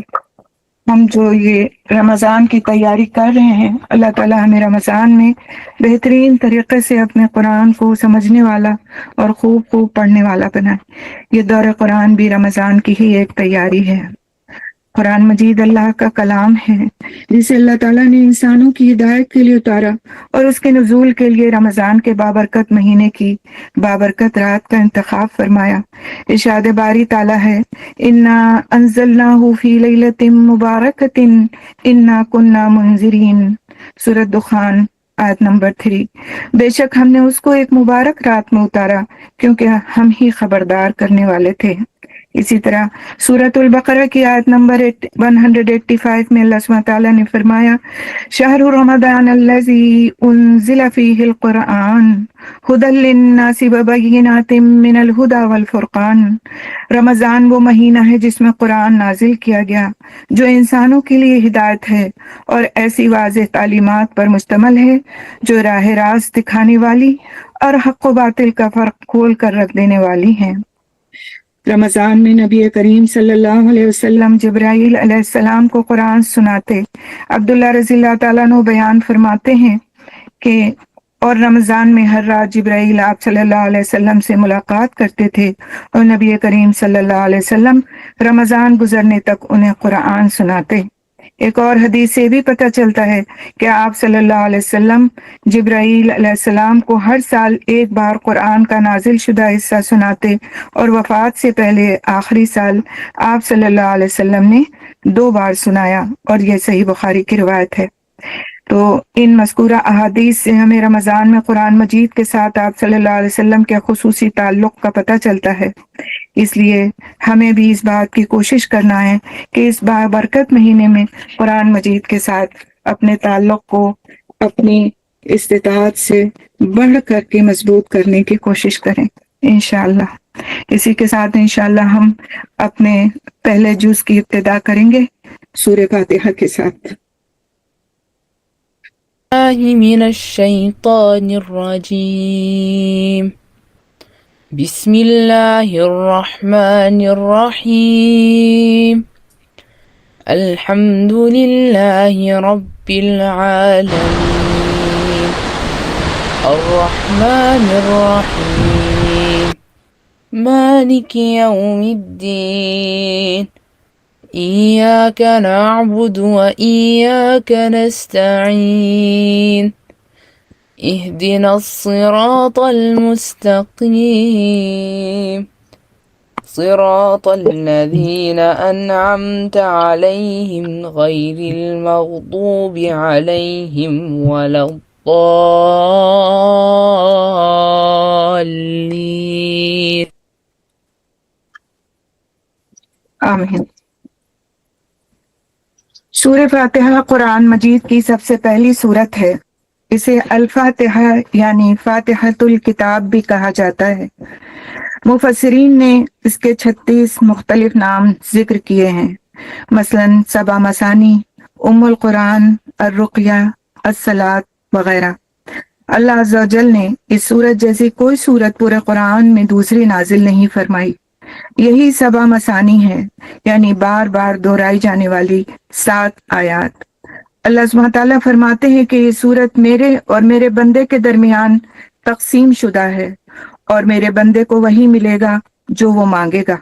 ہم جو یہ رمضان کی تیاری کر رہے ہیں، اللہ تعالیٰ ہمیں رمضان میں بہترین طریقے سے اپنے قرآن کو سمجھنے والا اور خوب خوب پڑھنے والا بنائے۔ یہ دور قرآن بھی رمضان کی ہی ایک تیاری ہے۔ قرآن مجید اللہ کا کلام ہے جسے اللہ تعالیٰ نے انسانوں کی ہدایت کے لیے اتارا، اور اس کے نزول کے لیے رمضان کے بابرکت مہینے کی بابرکت رات کا انتخاب فرمایا۔ ارشاد باری تعالیٰ ہے، انا انزلناہ فی لیلۃ مبارکۃ انا کنا منذرین، سورۃ دخان آیت نمبر 3۔ بے شک ہم نے اس کو ایک مبارک رات میں اتارا کیونکہ ہم ہی خبردار کرنے والے تھے۔ اسی طرح سورۃ البقرہ کی آیت نمبر 185 میں اللہ سبحانہ تعالیٰ نے فرمایا، شہر رمضان الذی انزل فیہ القرآن ھدی للناس وبینات من الھدی والفرقان۔ رمضان وہ مہینہ ہے جس میں قرآن نازل کیا گیا، جو انسانوں کے لیے ہدایت ہے اور ایسی واضح تعلیمات پر مشتمل ہے جو راہ راست دکھانے والی اور حق و باطل کا فرق کھول کر رکھ دینے والی ہیں۔ رمضان میں نبی کریم صلی اللہ علیہ وسلم جبرائیل علیہ السلام کو قرآن سناتے۔ عبداللہ رضی اللہ تعالیٰ عنہ بیان فرماتے ہیں کہ اور رمضان میں ہر رات جبرائیل آپ صلی اللہ علیہ وسلم سے ملاقات کرتے تھے، اور نبی کریم صلی اللہ علیہ وسلم رمضان گزرنے تک انہیں قرآن سناتے۔ ایک اور حدیث سے بھی پتہ چلتا ہے کہ آپ صلی اللہ علیہ وسلم جبرائیل علیہ السلام کو ہر سال ایک بار قرآن کا نازل شدہ حصہ سناتے، اور وفات سے پہلے آخری سال آپ صلی اللہ علیہ وسلم نے 2 بار سنایا، اور یہ صحیح بخاری کی روایت ہے۔ تو ان مذکورہ احادیث سے ہمیں رمضان میں قرآن مجید کے ساتھ آپ صلی اللہ علیہ وسلم کے خصوصی تعلق کا پتہ چلتا ہے۔ اس لیے ہمیں بھی اس بات کی کوشش کرنا ہے کہ اس بابرکت مہینے میں قرآن مجید کے ساتھ اپنے تعلق کو اپنی استطاعت سے بڑھ کر کے مضبوط کرنے کی کوشش کریں انشاءاللہ۔ اسی کے ساتھ انشاءاللہ ہم اپنے پہلے جز کی ابتدا کریں گے سورہ فاتحہ کے ساتھ۔ من الشیطان الرجیم، بسم اللہ الرحمن الرحیم، الحمد للہ رب العالمین، الرحمن الرحیم، مالک یوم الدین، إياك نعبد وإياك نستعين، اهدنا الصراط المستقيم، صراط الذين أنعمت عليهم غير المغضوب عليهم ولا الضالين۔ آمین۔ سورہ فاتحہ قرآن مجید کی سب سے پہلی سورت ہے۔ اسے الفاتحہ یعنی فاتحۃ الکتاب بھی کہا جاتا ہے۔ مفسرین نے اس کے 36 مختلف نام ذکر کیے ہیں، مثلا سبع مثانی، ام القرآن، الرقیہ، الصلاۃ وغیرہ۔ اللہ عز و جل نے اس سورت جیسی کوئی سورت پورے قرآن میں دوسری نازل نہیں فرمائی۔ یہی سبع مثانی ہے، یعنی بار بار دہرائی جانے والی 7 آیات۔ اللہ سبحانہ تعالیٰ فرماتے ہیں کہ یہ سورت میرے اور میرے بندے کے درمیان تقسیم شدہ ہے، اور میرے بندے کو وہی ملے گا جو وہ مانگے گا۔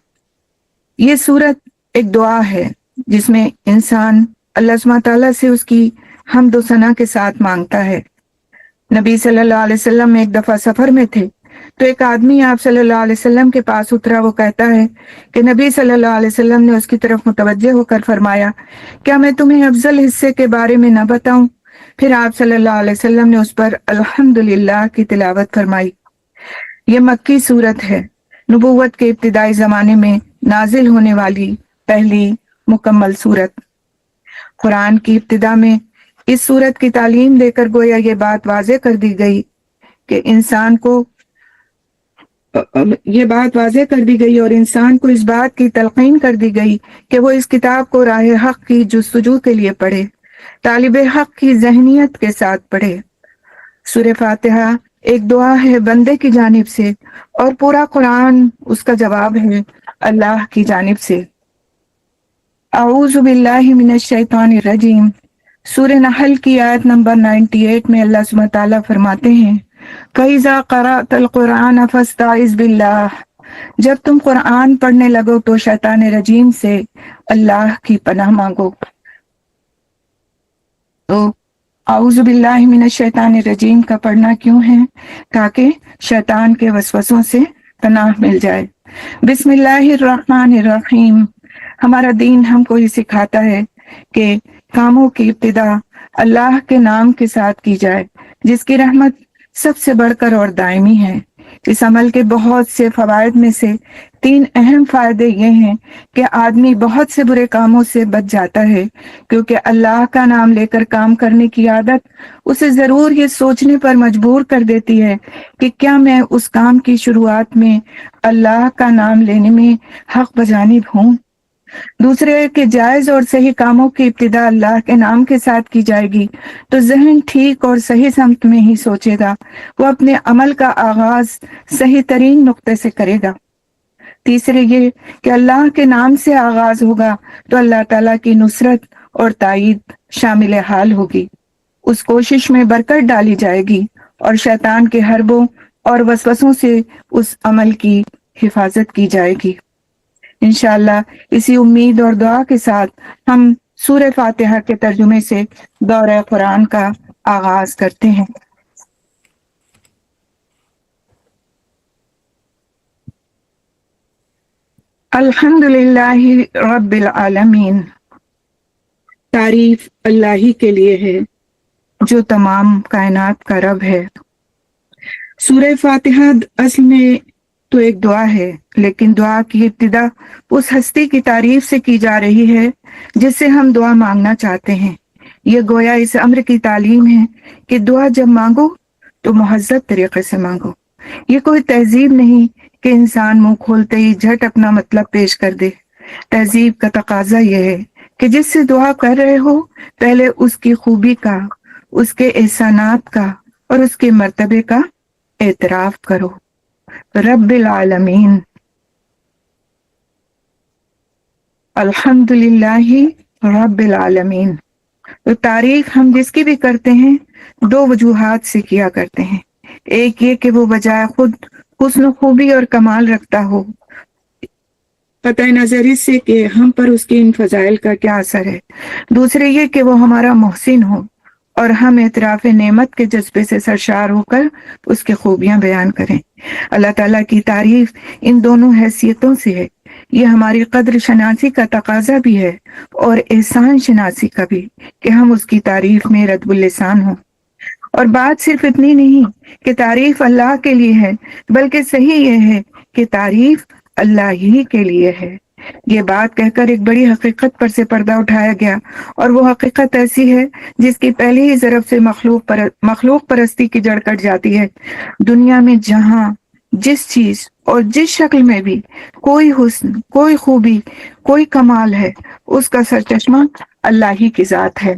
یہ سورت ایک دعا ہے جس میں انسان اللہ سبحانہ تعالیٰ سے اس کی حمد و ثنا کے ساتھ مانگتا ہے۔ نبی صلی اللہ علیہ وسلم ایک دفعہ سفر میں تھے تو ایک آدمی آپ صلی اللہ علیہ وسلم کے پاس اترا۔ وہ کہتا ہے کہ نبی صلی اللہ علیہ وسلم نے اس کی طرف متوجہ ہو کر فرمایا، کیا میں تمہیں افضل حصے کے بارے میں نہ بتاؤں؟ پھر آپ صلی اللہ علیہ وسلم نے اس پر الحمدللہ کی تلاوت فرمائی۔ یہ مکی صورت ہے، نبوت کے ابتدائی زمانے میں نازل ہونے والی پہلی مکمل صورت۔ قرآن کی ابتدا میں اس صورت کی تعلیم دے کر گویا یہ بات واضح کر دی گئی کہ انسان کو اور انسان کو اس بات کی تلقین کر دی گئی کہ وہ اس کتاب کو راہ حق کی جستجو کے لیے پڑھے، طالب حق کی ذہنیت کے ساتھ پڑھے۔ سورہ فاتحہ ایک دعا ہے بندے کی جانب سے، اور پورا قرآن اس کا جواب ہے اللہ کی جانب سے۔ اعوذ باللہ من الشیطان الرجیم، سورہ نحل کی آیت نمبر 98 میں اللہ سبحانہ تعالیٰ فرماتے ہیں فَإِذَا قَرَأْتَ الْقُرْآنَ فَاسْتَعِذْ بِاللَّهِ، جب تم قرآن پڑھنے لگو تو شیطان رجیم سے اللہ کی پناہ مانگو۔ تو اعوذ باللہ من الشیطان الرجیم کا پڑھنا کیوں ہے؟ تاکہ شیطان کے وسوسوں سے پناہ مل جائے۔ بسم اللہ الرحمن الرحیم، ہمارا دین ہم کو یہ سکھاتا ہے کہ کاموں کی ابتدا اللہ کے نام کے ساتھ کی جائے، جس کی رحمت سب سے بڑھ کر اور دائمی ہے۔ اس عمل کے بہت سے فوائد میں سے 3 اہم فائدے یہ ہیں کہ آدمی بہت سے برے کاموں سے بچ جاتا ہے، کیونکہ اللہ کا نام لے کر کام کرنے کی عادت اسے ضرور یہ سوچنے پر مجبور کر دیتی ہے کہ کیا میں اس کام کی شروعات میں اللہ کا نام لینے میں حق بجانب ہوں۔ دوسرے کہ جائز اور صحیح کاموں کی ابتدا اللہ کے نام کے ساتھ کی جائے گی تو ذہن ٹھیک اور صحیح سمت میں ہی سوچے گا، وہ اپنے عمل کا آغاز صحیح ترین نقطے سے کرے گا۔ تیسرے یہ کہ اللہ کے نام سے آغاز ہوگا تو اللہ تعالیٰ کی نصرت اور تائید شامل حال ہوگی، اس کوشش میں برکت ڈالی جائے گی اور شیطان کے حربوں اور وسوسوں سے اس عمل کی حفاظت کی جائے گی۔ انشاءاللہ اسی امید اور دعا کے ساتھ ہم سورہ فاتحہ کے ترجمے سے دورہ قرآن کا آغاز کرتے ہیں۔ الحمدللہ رب العالمین، تعریف اللہ ہی کے لیے ہے جو تمام کائنات کا رب ہے۔ سورہ فاتحہ اصل میں تو ایک دعا ہے، لیکن دعا کی ابتدا اس ہستی کی تعریف سے کی جا رہی ہے جس سے ہم دعا مانگنا چاہتے ہیں۔ یہ گویا اس امر کی تعلیم ہے کہ دعا جب مانگو تو مہذب طریقے سے مانگو۔ یہ کوئی تہذیب نہیں کہ انسان منہ کھولتے ہی جھٹ اپنا مطلب پیش کر دے۔ تہذیب کا تقاضا یہ ہے کہ جس سے دعا کر رہے ہو پہلے اس کی خوبی کا، اس کے احسانات کا اور اس کے مرتبے کا اعتراف کرو۔ رب العالمین، الحمدللہ رب العالمین۔ تو تعریف ہم جس کی بھی کرتے ہیں 2 وجوہات سے کیا کرتے ہیں۔ ایک یہ کہ وہ بجائے خود حسن و خوبی اور کمال رکھتا ہو، قطع نظر اس سے کہ ہم پر اس کے ان فضائل کا کیا اثر ہے۔ دوسرے یہ کہ وہ ہمارا محسن ہو اور ہم اعتراف نعمت کے جذبے سے سرشار ہو کر اس کی خوبیاں بیان کریں۔ اللہ تعالیٰ کی تعریف ان دونوں حیثیتوں سے ہے۔ یہ ہماری قدر شناسی کا تقاضا بھی ہے اور احسان شناسی کا بھی کہ ہم اس کی تعریف میں ردب اللسان ہوں۔ اور بات صرف اتنی نہیں کہ تعریف اللہ کے لیے ہے، بلکہ صحیح یہ ہے کہ تعریف اللہ ہی کے لیے ہے۔ یہ بات کہہ کر ایک بڑی حقیقت پر سے پردہ اٹھایا گیا، اور وہ حقیقت ایسی ہے جس کی پہلی ہی ضرب سے مخلوق پرستی کی جڑ کٹ جاتی ہے۔ دنیا میں جہاں جس چیز اور جس شکل میں بھی کوئی حسن، کوئی خوبی، کوئی کمال ہے، اس کا سرچشمہ اللہ ہی کی ذات ہے۔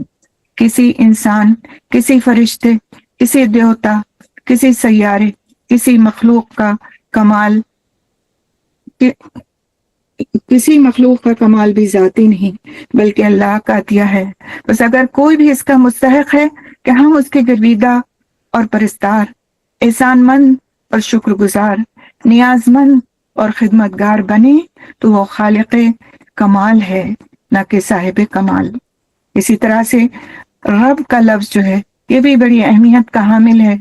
کسی انسان، کسی فرشتے، کسی دیوتا کسی سیارے، کسی مخلوق کا کمال کسی مخلوق کا کمال بھی ذاتی نہیں بلکہ اللہ کا عطیہ ہے۔ بس اگر کوئی بھی اس کا مستحق ہے کہ ہم اس کے گرویدہ اور پرستار، احسان مند اور شکر گزار، نیاز مند اور خدمتگار بنے تو وہ خالق کمال ہے، نہ کہ صاحب کمال۔ اسی طرح سے رب کا لفظ جو ہے یہ بھی بڑی اہمیت کا حامل ہے۔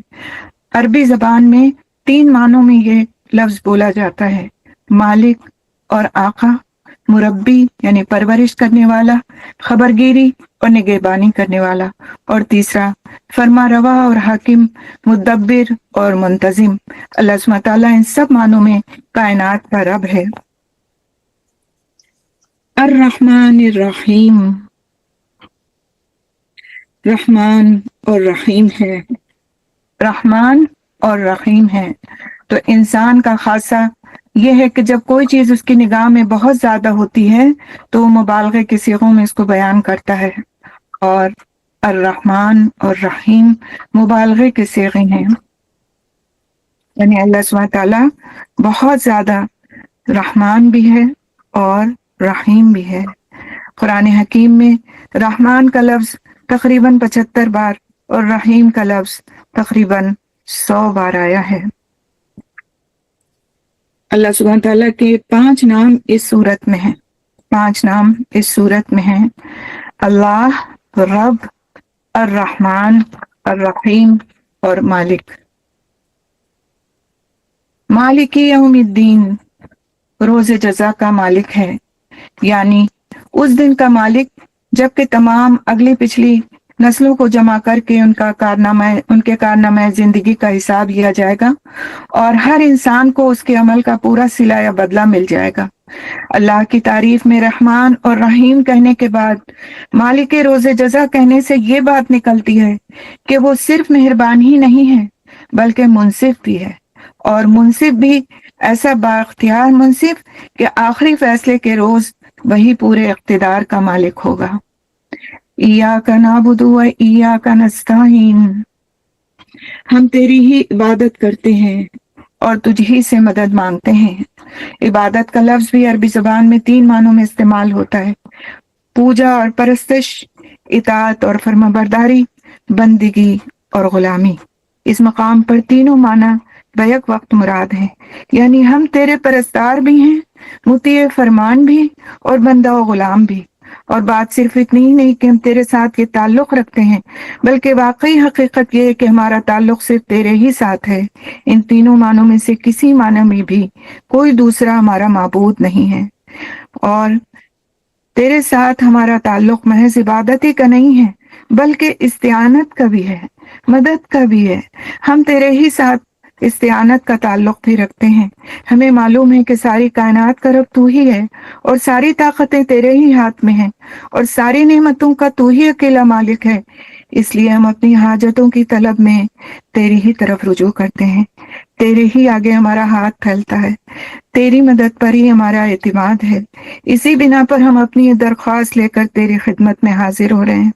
عربی زبان میں 3 معنوں میں یہ لفظ بولا جاتا ہے: مالک اور آقا، مربی یعنی پرورش کرنے والا، خبرگیری اور نگہبانی کرنے والا، اور تیسرا فرما روا اور حاکم، مدبر اور منتظم۔ اللہ سبحانہ تعالیٰ ان سب معنوں میں کائنات کا رب ہے۔ الرحمن الرحیم، رحمان اور رحیم ہے، رحمان اور رحیم ہے۔ تو انسان کا خاصہ یہ ہے کہ جب کوئی چیز اس کی نگاہ میں بہت زیادہ ہوتی ہے تو وہ مبالغے کے صیغوں میں اس کو بیان کرتا ہے، اور الرحمن اور رحیم مبالغے کے صیغے ہیں، یعنی اللہ سبحانہ تعالیٰ بہت زیادہ رحمان بھی ہے اور رحیم بھی ہے۔ قرآن حکیم میں رحمان کا لفظ تقریباً 75 بار اور رحیم کا لفظ تقریباً 100 بار آیا ہے۔ اللہ سبحانہ تعالیٰ کے 5 نام اس صورت میں ہیں، 5 نام اس صورت میں ہیں: اللہ، رب، الرحمن، الرحیم اور مالک۔ مالک یوم الدین روز جزا کا مالک ہے، یعنی اس دن کا مالک جب کہ تمام اگلی پچھلی نسلوں کو جمع کر کے ان کے کارنامہ زندگی کا حساب لیا جائے گا اور ہر انسان کو اس کے عمل کا پورا صلہ یا بدلہ مل جائے گا۔ اللہ کی تعریف میں رحمان اور رحیم کہنے کے بعد مالک روز جزا کہنے سے یہ بات نکلتی ہے کہ وہ صرف مہربان ہی نہیں ہے بلکہ منصف بھی ہے، اور منصف بھی ایسا بااختیار منصف کہ آخری فیصلے کے روز وہی پورے اقتدار کا مالک ہوگا۔ ایاک نعبد و ایاک نستعین، ہم تیری ہی عبادت کرتے ہیں اور تجھ ہی سے مدد مانگتے ہیں۔ عبادت کا لفظ بھی عربی زبان میں 3 معنوں میں استعمال ہوتا ہے: پوجا اور پرستش، اطاعت اور فرمانبرداری، بندگی اور غلامی۔ اس مقام پر تینوں معنی بیک وقت مراد ہیں، یعنی ہم تیرے پرستار بھی ہیں، مطیع فرمان بھی اور بندہ و غلام بھی۔ اور بات صرف اتنی ہی نہیں کہ ہم تیرے ساتھ یہ تعلق رکھتے ہیں، بلکہ واقعی حقیقت یہ ہے کہ ہمارا تعلق صرف تیرے ہی ساتھ ہے۔ ان تینوں معنوں میں سے کسی معنی میں بھی کوئی دوسرا ہمارا معبود نہیں ہے، اور تیرے ساتھ ہمارا تعلق محض عبادت ہی کا نہیں ہے بلکہ استعانت کا بھی ہے، مدد کا بھی ہے۔ ہم تیرے ہی ساتھ استعانت کا تعلق بھی رکھتے ہیں۔ ہمیں معلوم ہے کہ ساری کائنات کا رب تو ہی ہے اور ساری طاقتیں تیرے ہی ہاتھ میں ہیں اور ساری نعمتوں کا تو ہی اکیلا مالک ہے، اس لیے ہم اپنی حاجتوں کی طلب میں تیری ہی طرف رجوع کرتے ہیں۔ تیرے ہی آگے ہمارا ہاتھ پھیلتا ہے، تیری مدد پر ہی ہمارا اعتماد ہے۔ اسی بنا پر ہم اپنی درخواست لے کر تیری خدمت میں حاضر ہو رہے ہیں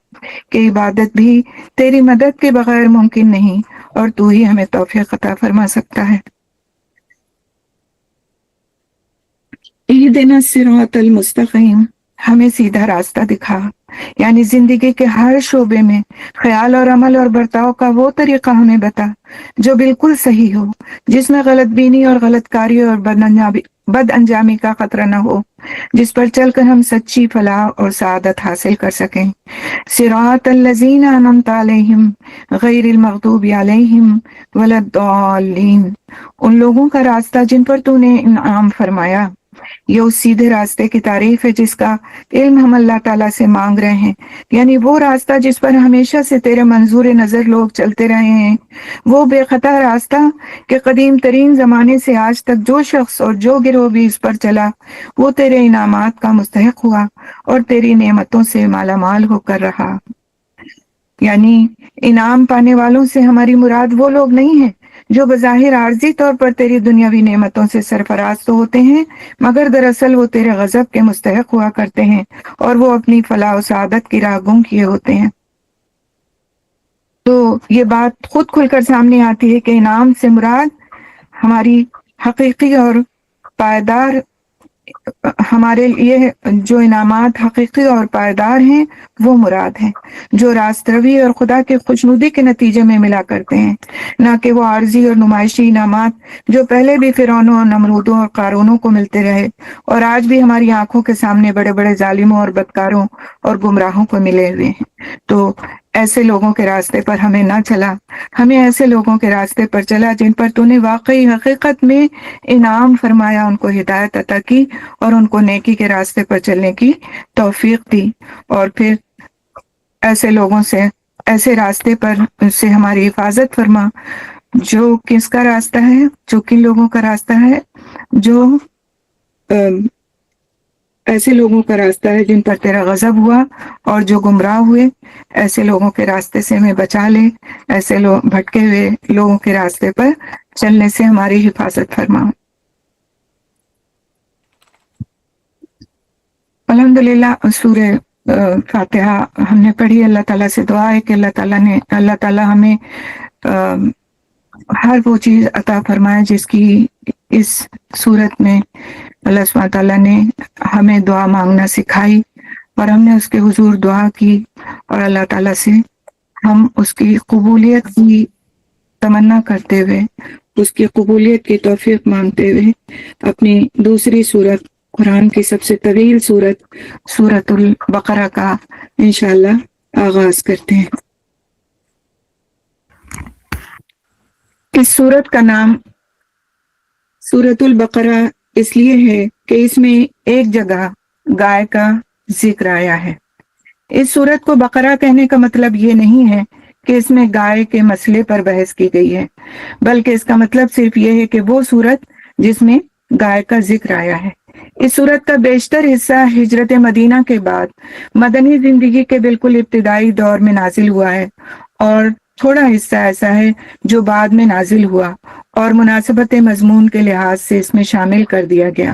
کہ عبادت بھی تیری مدد کے بغیر ممکن نہیں، اور تو ہی ہمیں توفیق عطا فرما سکتا ہے۔ اہدنا الصراط المستقیم، ہمیں سیدھا راستہ دکھا، یعنی زندگی کے ہر شعبے میں خیال اور عمل اور برتاؤ کا وہ طریقہ ہمیں بتا جو بالکل صحیح ہو، جس میں غلط بینی اور غلط کاری اور بد انجامی کا خطرہ نہ ہو، جس پر چل کر ہم سچی فلاح اور سعادت حاصل کر سکیں۔ صراط الذین انعمت علیہم غیر المغضوب علیہم ولا الضالین، ان لوگوں کا راستہ جن پر تو نے انعام فرمایا۔ یہ اس سیدھے راستے کی تعریف ہے جس کا علم ہم اللہ تعالیٰ سے مانگ رہے ہیں، یعنی وہ راستہ جس پر ہمیشہ سے تیرے منظور نظر لوگ چلتے رہے ہیں، وہ بے خطا راستہ کہ قدیم ترین زمانے سے آج تک جو شخص اور جو گروہ بھی اس پر چلا وہ تیرے انعامات کا مستحق ہوا اور تیری نعمتوں سے مالا مال ہو کر رہا۔ یعنی انعام پانے والوں سے ہماری مراد وہ لوگ نہیں ہیں جو بظاہر عارضی طور پر تیری دنیاوی نعمتوں سے سرفراز تو ہوتے ہیں مگر دراصل وہ تیرے غضب کے مستحق ہوا کرتے ہیں اور وہ اپنی فلاح و سعادت کی راہ گم کیے ہوتے ہیں۔ تو یہ بات خود کھل کر سامنے آتی ہے کہ انعام سے مراد ہماری حقیقی اور پائیدار، ہمارے لیے جو انعامات حقیقی اور پائیدار ہیں وہ مراد ہیں، جو راست روی اور خدا کے خوشنودی کے نتیجے میں ملا کرتے ہیں، نہ کہ وہ عارضی اور نمائشی انعامات جو پہلے بھی فرعونوں اور نمرودوں اور قارونوں کو ملتے رہے اور آج بھی ہماری آنکھوں کے سامنے بڑے بڑے ظالموں اور بدکاروں اور گمراہوں کو ملے ہوئے ہیں۔ تو ایسے لوگوں کے راستے پر ہمیں نہ چلا، ہمیں ایسے لوگوں کے راستے پر چلا جن پر تو نے واقعی حقیقت میں انعام فرمایا، ان کو ہدایت عطا کی اور ان کو نیکی کے راستے پر چلنے کی توفیق دی، اور پھر ایسے لوگوں سے، ایسے راستے پر سے ہماری حفاظت فرما جو کس کا راستہ ہے، جو کن لوگوں کا راستہ ہے، جو ایسے لوگوں کا راستہ ہے جن پر تیرا غضب ہوا اور جو گمراہ ہوئے، ایسے لوگوں کے راستے سے ہمیں بچا لے، ایسے لوگ بھٹکے ہوئے لوگوں کے راستے پر چلنے سے ہماری حفاظت فرما۔ الحمدللہ سورہ فاتحہ ہم نے پڑھی، اللہ تعالیٰ سے دعا ہے کہ اللہ تعالیٰ ہمیں ہر وہ چیز عطا فرمائے جس کی اس صورت میں اللہ سبحانہ تعالیٰ نے ہمیں دعا مانگنا سکھائی، اور ہم نے اس کے حضور دعا کی، اور اللہ تعالیٰ سے ہم اس کی قبولیت کی تمنا کرتے ہوئے، اس کی قبولیت کی توفیق مانگتے ہوئے اپنی دوسری صورت، قرآن کی سب سے طویل صورت سورۃ البقرہ کا انشاءاللہ آغاز کرتے ہیں۔ اس صورت کا نام سورۃ البقرہ اس لیے ہے کہ اس میں ایک جگہ گائے کا ذکر آیا ہے۔ اس صورت کو بقرہ کہنے کا مطلب یہ نہیں ہے کہ اس میں گائے کے مسئلے پر بحث کی گئی ہے، بلکہ اس کا مطلب صرف یہ ہے کہ وہ صورت جس میں گائے کا ذکر آیا ہے۔ اس صورت کا بیشتر حصہ ہجرت مدینہ کے بعد مدنی زندگی کے بالکل ابتدائی دور میں نازل ہوا ہے، اور تھوڑا حصہ ایسا ہے جو بعد میں نازل ہوا اور مناسبت مضمون کے لحاظ سے اس میں شامل کر دیا گیا۔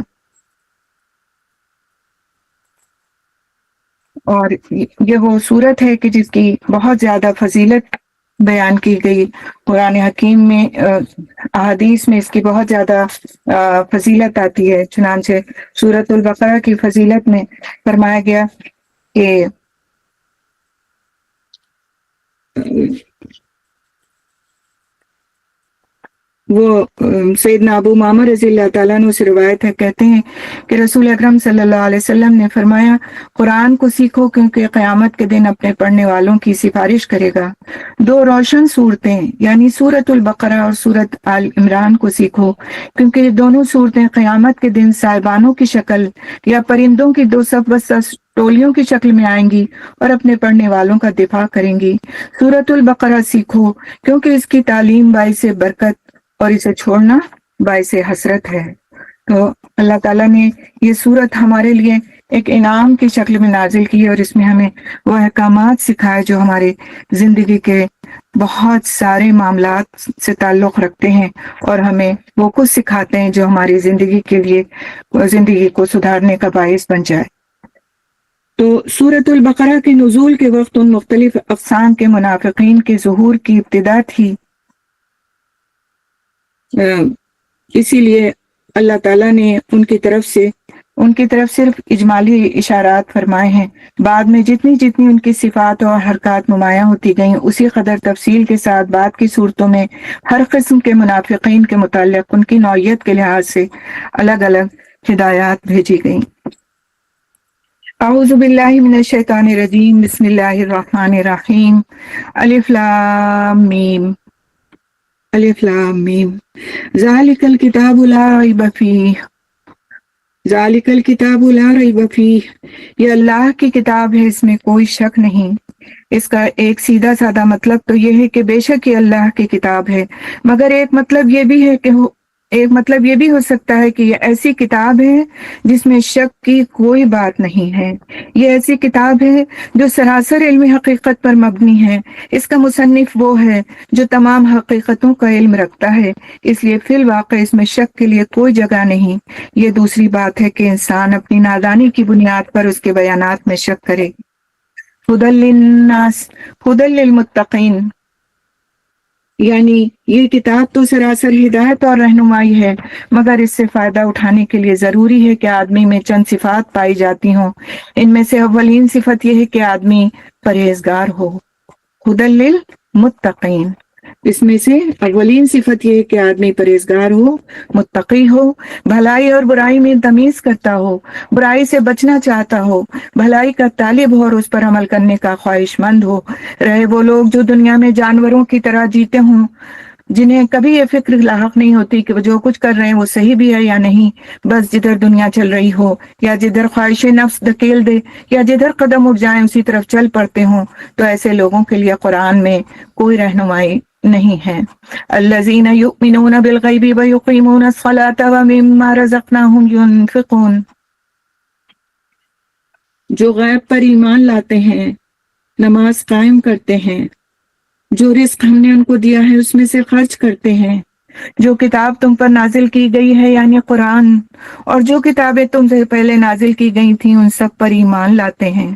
اور یہ وہ صورت ہے کہ جس کی بہت زیادہ فضیلت بیان کی گئی، قرآن حکیم میں احادیث میں اس کی بہت زیادہ فضیلت آتی ہے۔ چنانچہ سورۃ البقرہ کی فضیلت میں فرمایا گیا کہ وہ سیدنا ابو امامہ رضی اللہ تعالیٰ عنہ سے روایت ہے، کہتے ہیں کہ رسول اکرم صلی اللہ علیہ وسلم نے فرمایا، قرآن کو سیکھو کیونکہ قیامت کے دن اپنے پڑھنے والوں کی سفارش کرے گا۔ دو روشن صورتیں یعنی سورۃ البقرہ اور سورۃ آل عمران کو سیکھو کیونکہ یہ دونوں صورتیں قیامت کے دن صائبانوں کی شکل یا پرندوں کی دو صف ٹولیوں کی شکل میں آئیں گی اور اپنے پڑھنے والوں کا دفاع کریں گی۔ سورۃ البقرہ سیکھو کیونکہ اس کی تعلیم باعث برکت اور اسے چھوڑنا باعث حسرت ہے۔ تو اللہ تعالیٰ نے یہ صورت ہمارے لیے ایک انعام کی شکل میں نازل کی، اور اس میں ہمیں وہ احکامات سکھائے جو ہمارے زندگی کے بہت سارے معاملات سے تعلق رکھتے ہیں، اور ہمیں وہ کچھ سکھاتے ہیں جو ہماری زندگی کے لیے زندگی کو سدھارنے کا باعث بن جائے۔ تو سورۃ البقرہ کے نزول کے وقت ان مختلف اقسام کے منافقین کے ظہور کی ابتدا تھی، اسی لیے اللہ تعالیٰ نے ان کی طرف صرف اجمالی اشارات فرمائے ہیں۔ بعد میں جتنی ان کی صفات اور حرکات نمایاں ہوتی گئیں، اسی قدر تفصیل کے ساتھ بعد کی صورتوں میں ہر قسم کے منافقین کے متعلق ان کی نوعیت کے لحاظ سے الگ الگ ہدایات بھیجی گئیں۔ اعوذ باللہ من الشیطان الرجیم، بسم اللہ الرحمن الرحیم، الف لام میم، الف لام میم، ذالک الکتاب لا ریب فیہ، ذالک الکتاب لا ریب فیہ، یہ اللہ کی کتاب ہے، اس میں کوئی شک نہیں۔ اس کا ایک سیدھا سادہ مطلب تو یہ ہے کہ بے شک یہ اللہ کی کتاب ہے، مگر ایک مطلب یہ بھی ہو سکتا ہے کہ یہ ایسی کتاب ہے جس میں شک کی کوئی بات نہیں ہے۔ یہ ایسی کتاب ہے جو سراسر علمی حقیقت پر مبنی ہے۔ اس کا مصنف وہ ہے جو تمام حقیقتوں کا علم رکھتا ہے، اس لیے فی الواقع اس میں شک کے لیے کوئی جگہ نہیں۔ یہ دوسری بات ہے کہ انسان اپنی نادانی کی بنیاد پر اس کے بیانات میں شک کرے۔ ھدی للناس، ھدی للمتقین، یعنی یہ کتاب تو سراسر ہدایت اور رہنمائی ہے، مگر اس سے فائدہ اٹھانے کے لیے ضروری ہے کہ آدمی میں چند صفات پائی جاتی ہوں۔ ان میں سے اولین صفت یہ ہے کہ آدمی پرہیزگار ہو، ہدی للمتقین۔ اس میں سے اولین صفت یہ ہے کہ آدمی پرہیزگار ہو، متقی ہو، بھلائی اور برائی میں تمیز کرتا ہو، برائی سے بچنا چاہتا ہو، بھلائی کا طالب ہو اور اس پر عمل کرنے کا خواہش مند ہو۔ رہے وہ لوگ جو دنیا میں جانوروں کی طرح جیتے ہوں، جنہیں کبھی یہ فکر لاحق نہیں ہوتی کہ وہ جو کچھ کر رہے ہیں وہ صحیح بھی ہے یا نہیں، بس جدھر دنیا چل رہی ہو یا جدھر خواہش نفس دھکیل دے یا جدھر قدم اٹھ جائیں اسی طرف چل پڑتے ہوں، تو ایسے لوگوں کے لیے قرآن میں کوئی رہنمائی نہیں ہے۔ الذین یؤمنون بالغیب ویقیمون الصلاة ومما رزقناہم ینفقون، جو غیب پر ایمان لاتے ہیں، نماز قائم کرتے ہیں، جو رزق ہم نے ان کو دیا ہے اس میں سے خرچ کرتے ہیں، جو کتاب تم پر نازل کی گئی ہے یعنی قرآن، اور جو کتابیں تم سے پہلے نازل کی گئی تھیں ان سب پر ایمان لاتے ہیں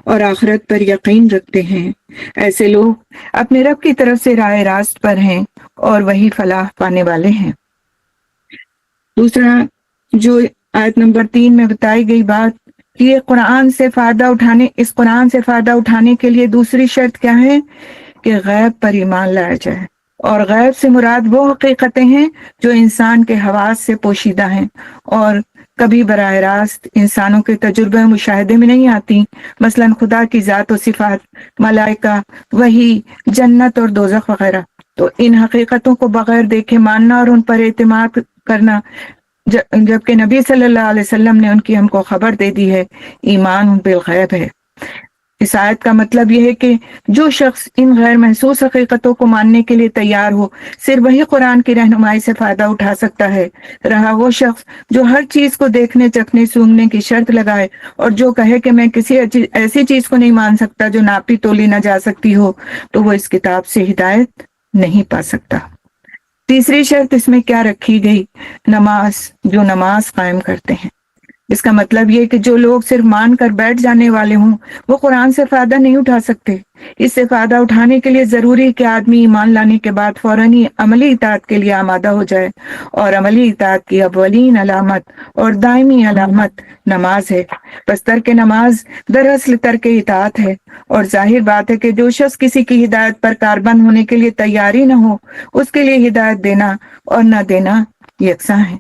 اور آخرت پر یقین رکھتے ہیں، ایسے لوگ اپنے رب کی طرف سے راہ راست پر ہیں اور وہی فلاح پانے والے ہیں۔ دوسرا جو آیت نمبر 3 میں بتائی گئی بات کہ یہ قرآن سے فائدہ اٹھانے، اس قرآن سے فائدہ اٹھانے کے لیے دوسری شرط کیا ہے کہ غیب پر ایمان لایا جائے، اور غیب سے مراد وہ حقیقتیں ہیں جو انسان کے حواس سے پوشیدہ ہیں اور کبھی براہ راست انسانوں کے تجربے و مشاہدے میں نہیں آتی، مثلا خدا کی ذات و صفات، ملائکہ، وحی، جنت اور دوزخ وغیرہ۔ تو ان حقیقتوں کو بغیر دیکھے ماننا اور ان پر اعتماد کرنا، جبکہ نبی صلی اللہ علیہ وسلم نے ان کی ہم کو خبر دے دی ہے، ایمان بالغیب ہے۔ اس آیت کا مطلب یہ ہے کہ جو شخص ان غیر محسوس حقیقتوں کو ماننے کے لیے تیار ہو، صرف وہی قرآن کی رہنمائی سے فائدہ اٹھا سکتا ہے۔ رہا وہ شخص جو ہر چیز کو دیکھنے، چکھنے، سونگھنے کی شرط لگائے اور جو کہے کہ میں کسی ایسی چیز کو نہیں مان سکتا جو ناپی تولی نہ جا سکتی ہو، تو وہ اس کتاب سے ہدایت نہیں پا سکتا۔ تیسری شرط اس میں کیا رکھی گئی؟ نماز، جو نماز قائم کرتے ہیں۔ اس کا مطلب یہ کہ جو لوگ صرف مان کر بیٹھ جانے والے ہوں وہ قرآن سے فائدہ نہیں اٹھا سکتے۔ اس سے فائدہ اٹھانے کے لیے ضروری کہ آدمی ایمان لانے کے بعد فوراً ہی عملی اطاعت کے لیے آمادہ ہو جائے، اور عملی اطاعت کی اولین علامت اور دائمی علامت نماز ہے۔ بس ترک نماز دراصل ترک اطاعت ہے، اور ظاہر بات ہے کہ جو شخص کسی کی ہدایت پر کاربند ہونے کے لیے تیاری نہ ہو، اس کے لیے ہدایت دینا اور نہ دینا یکساں ہے۔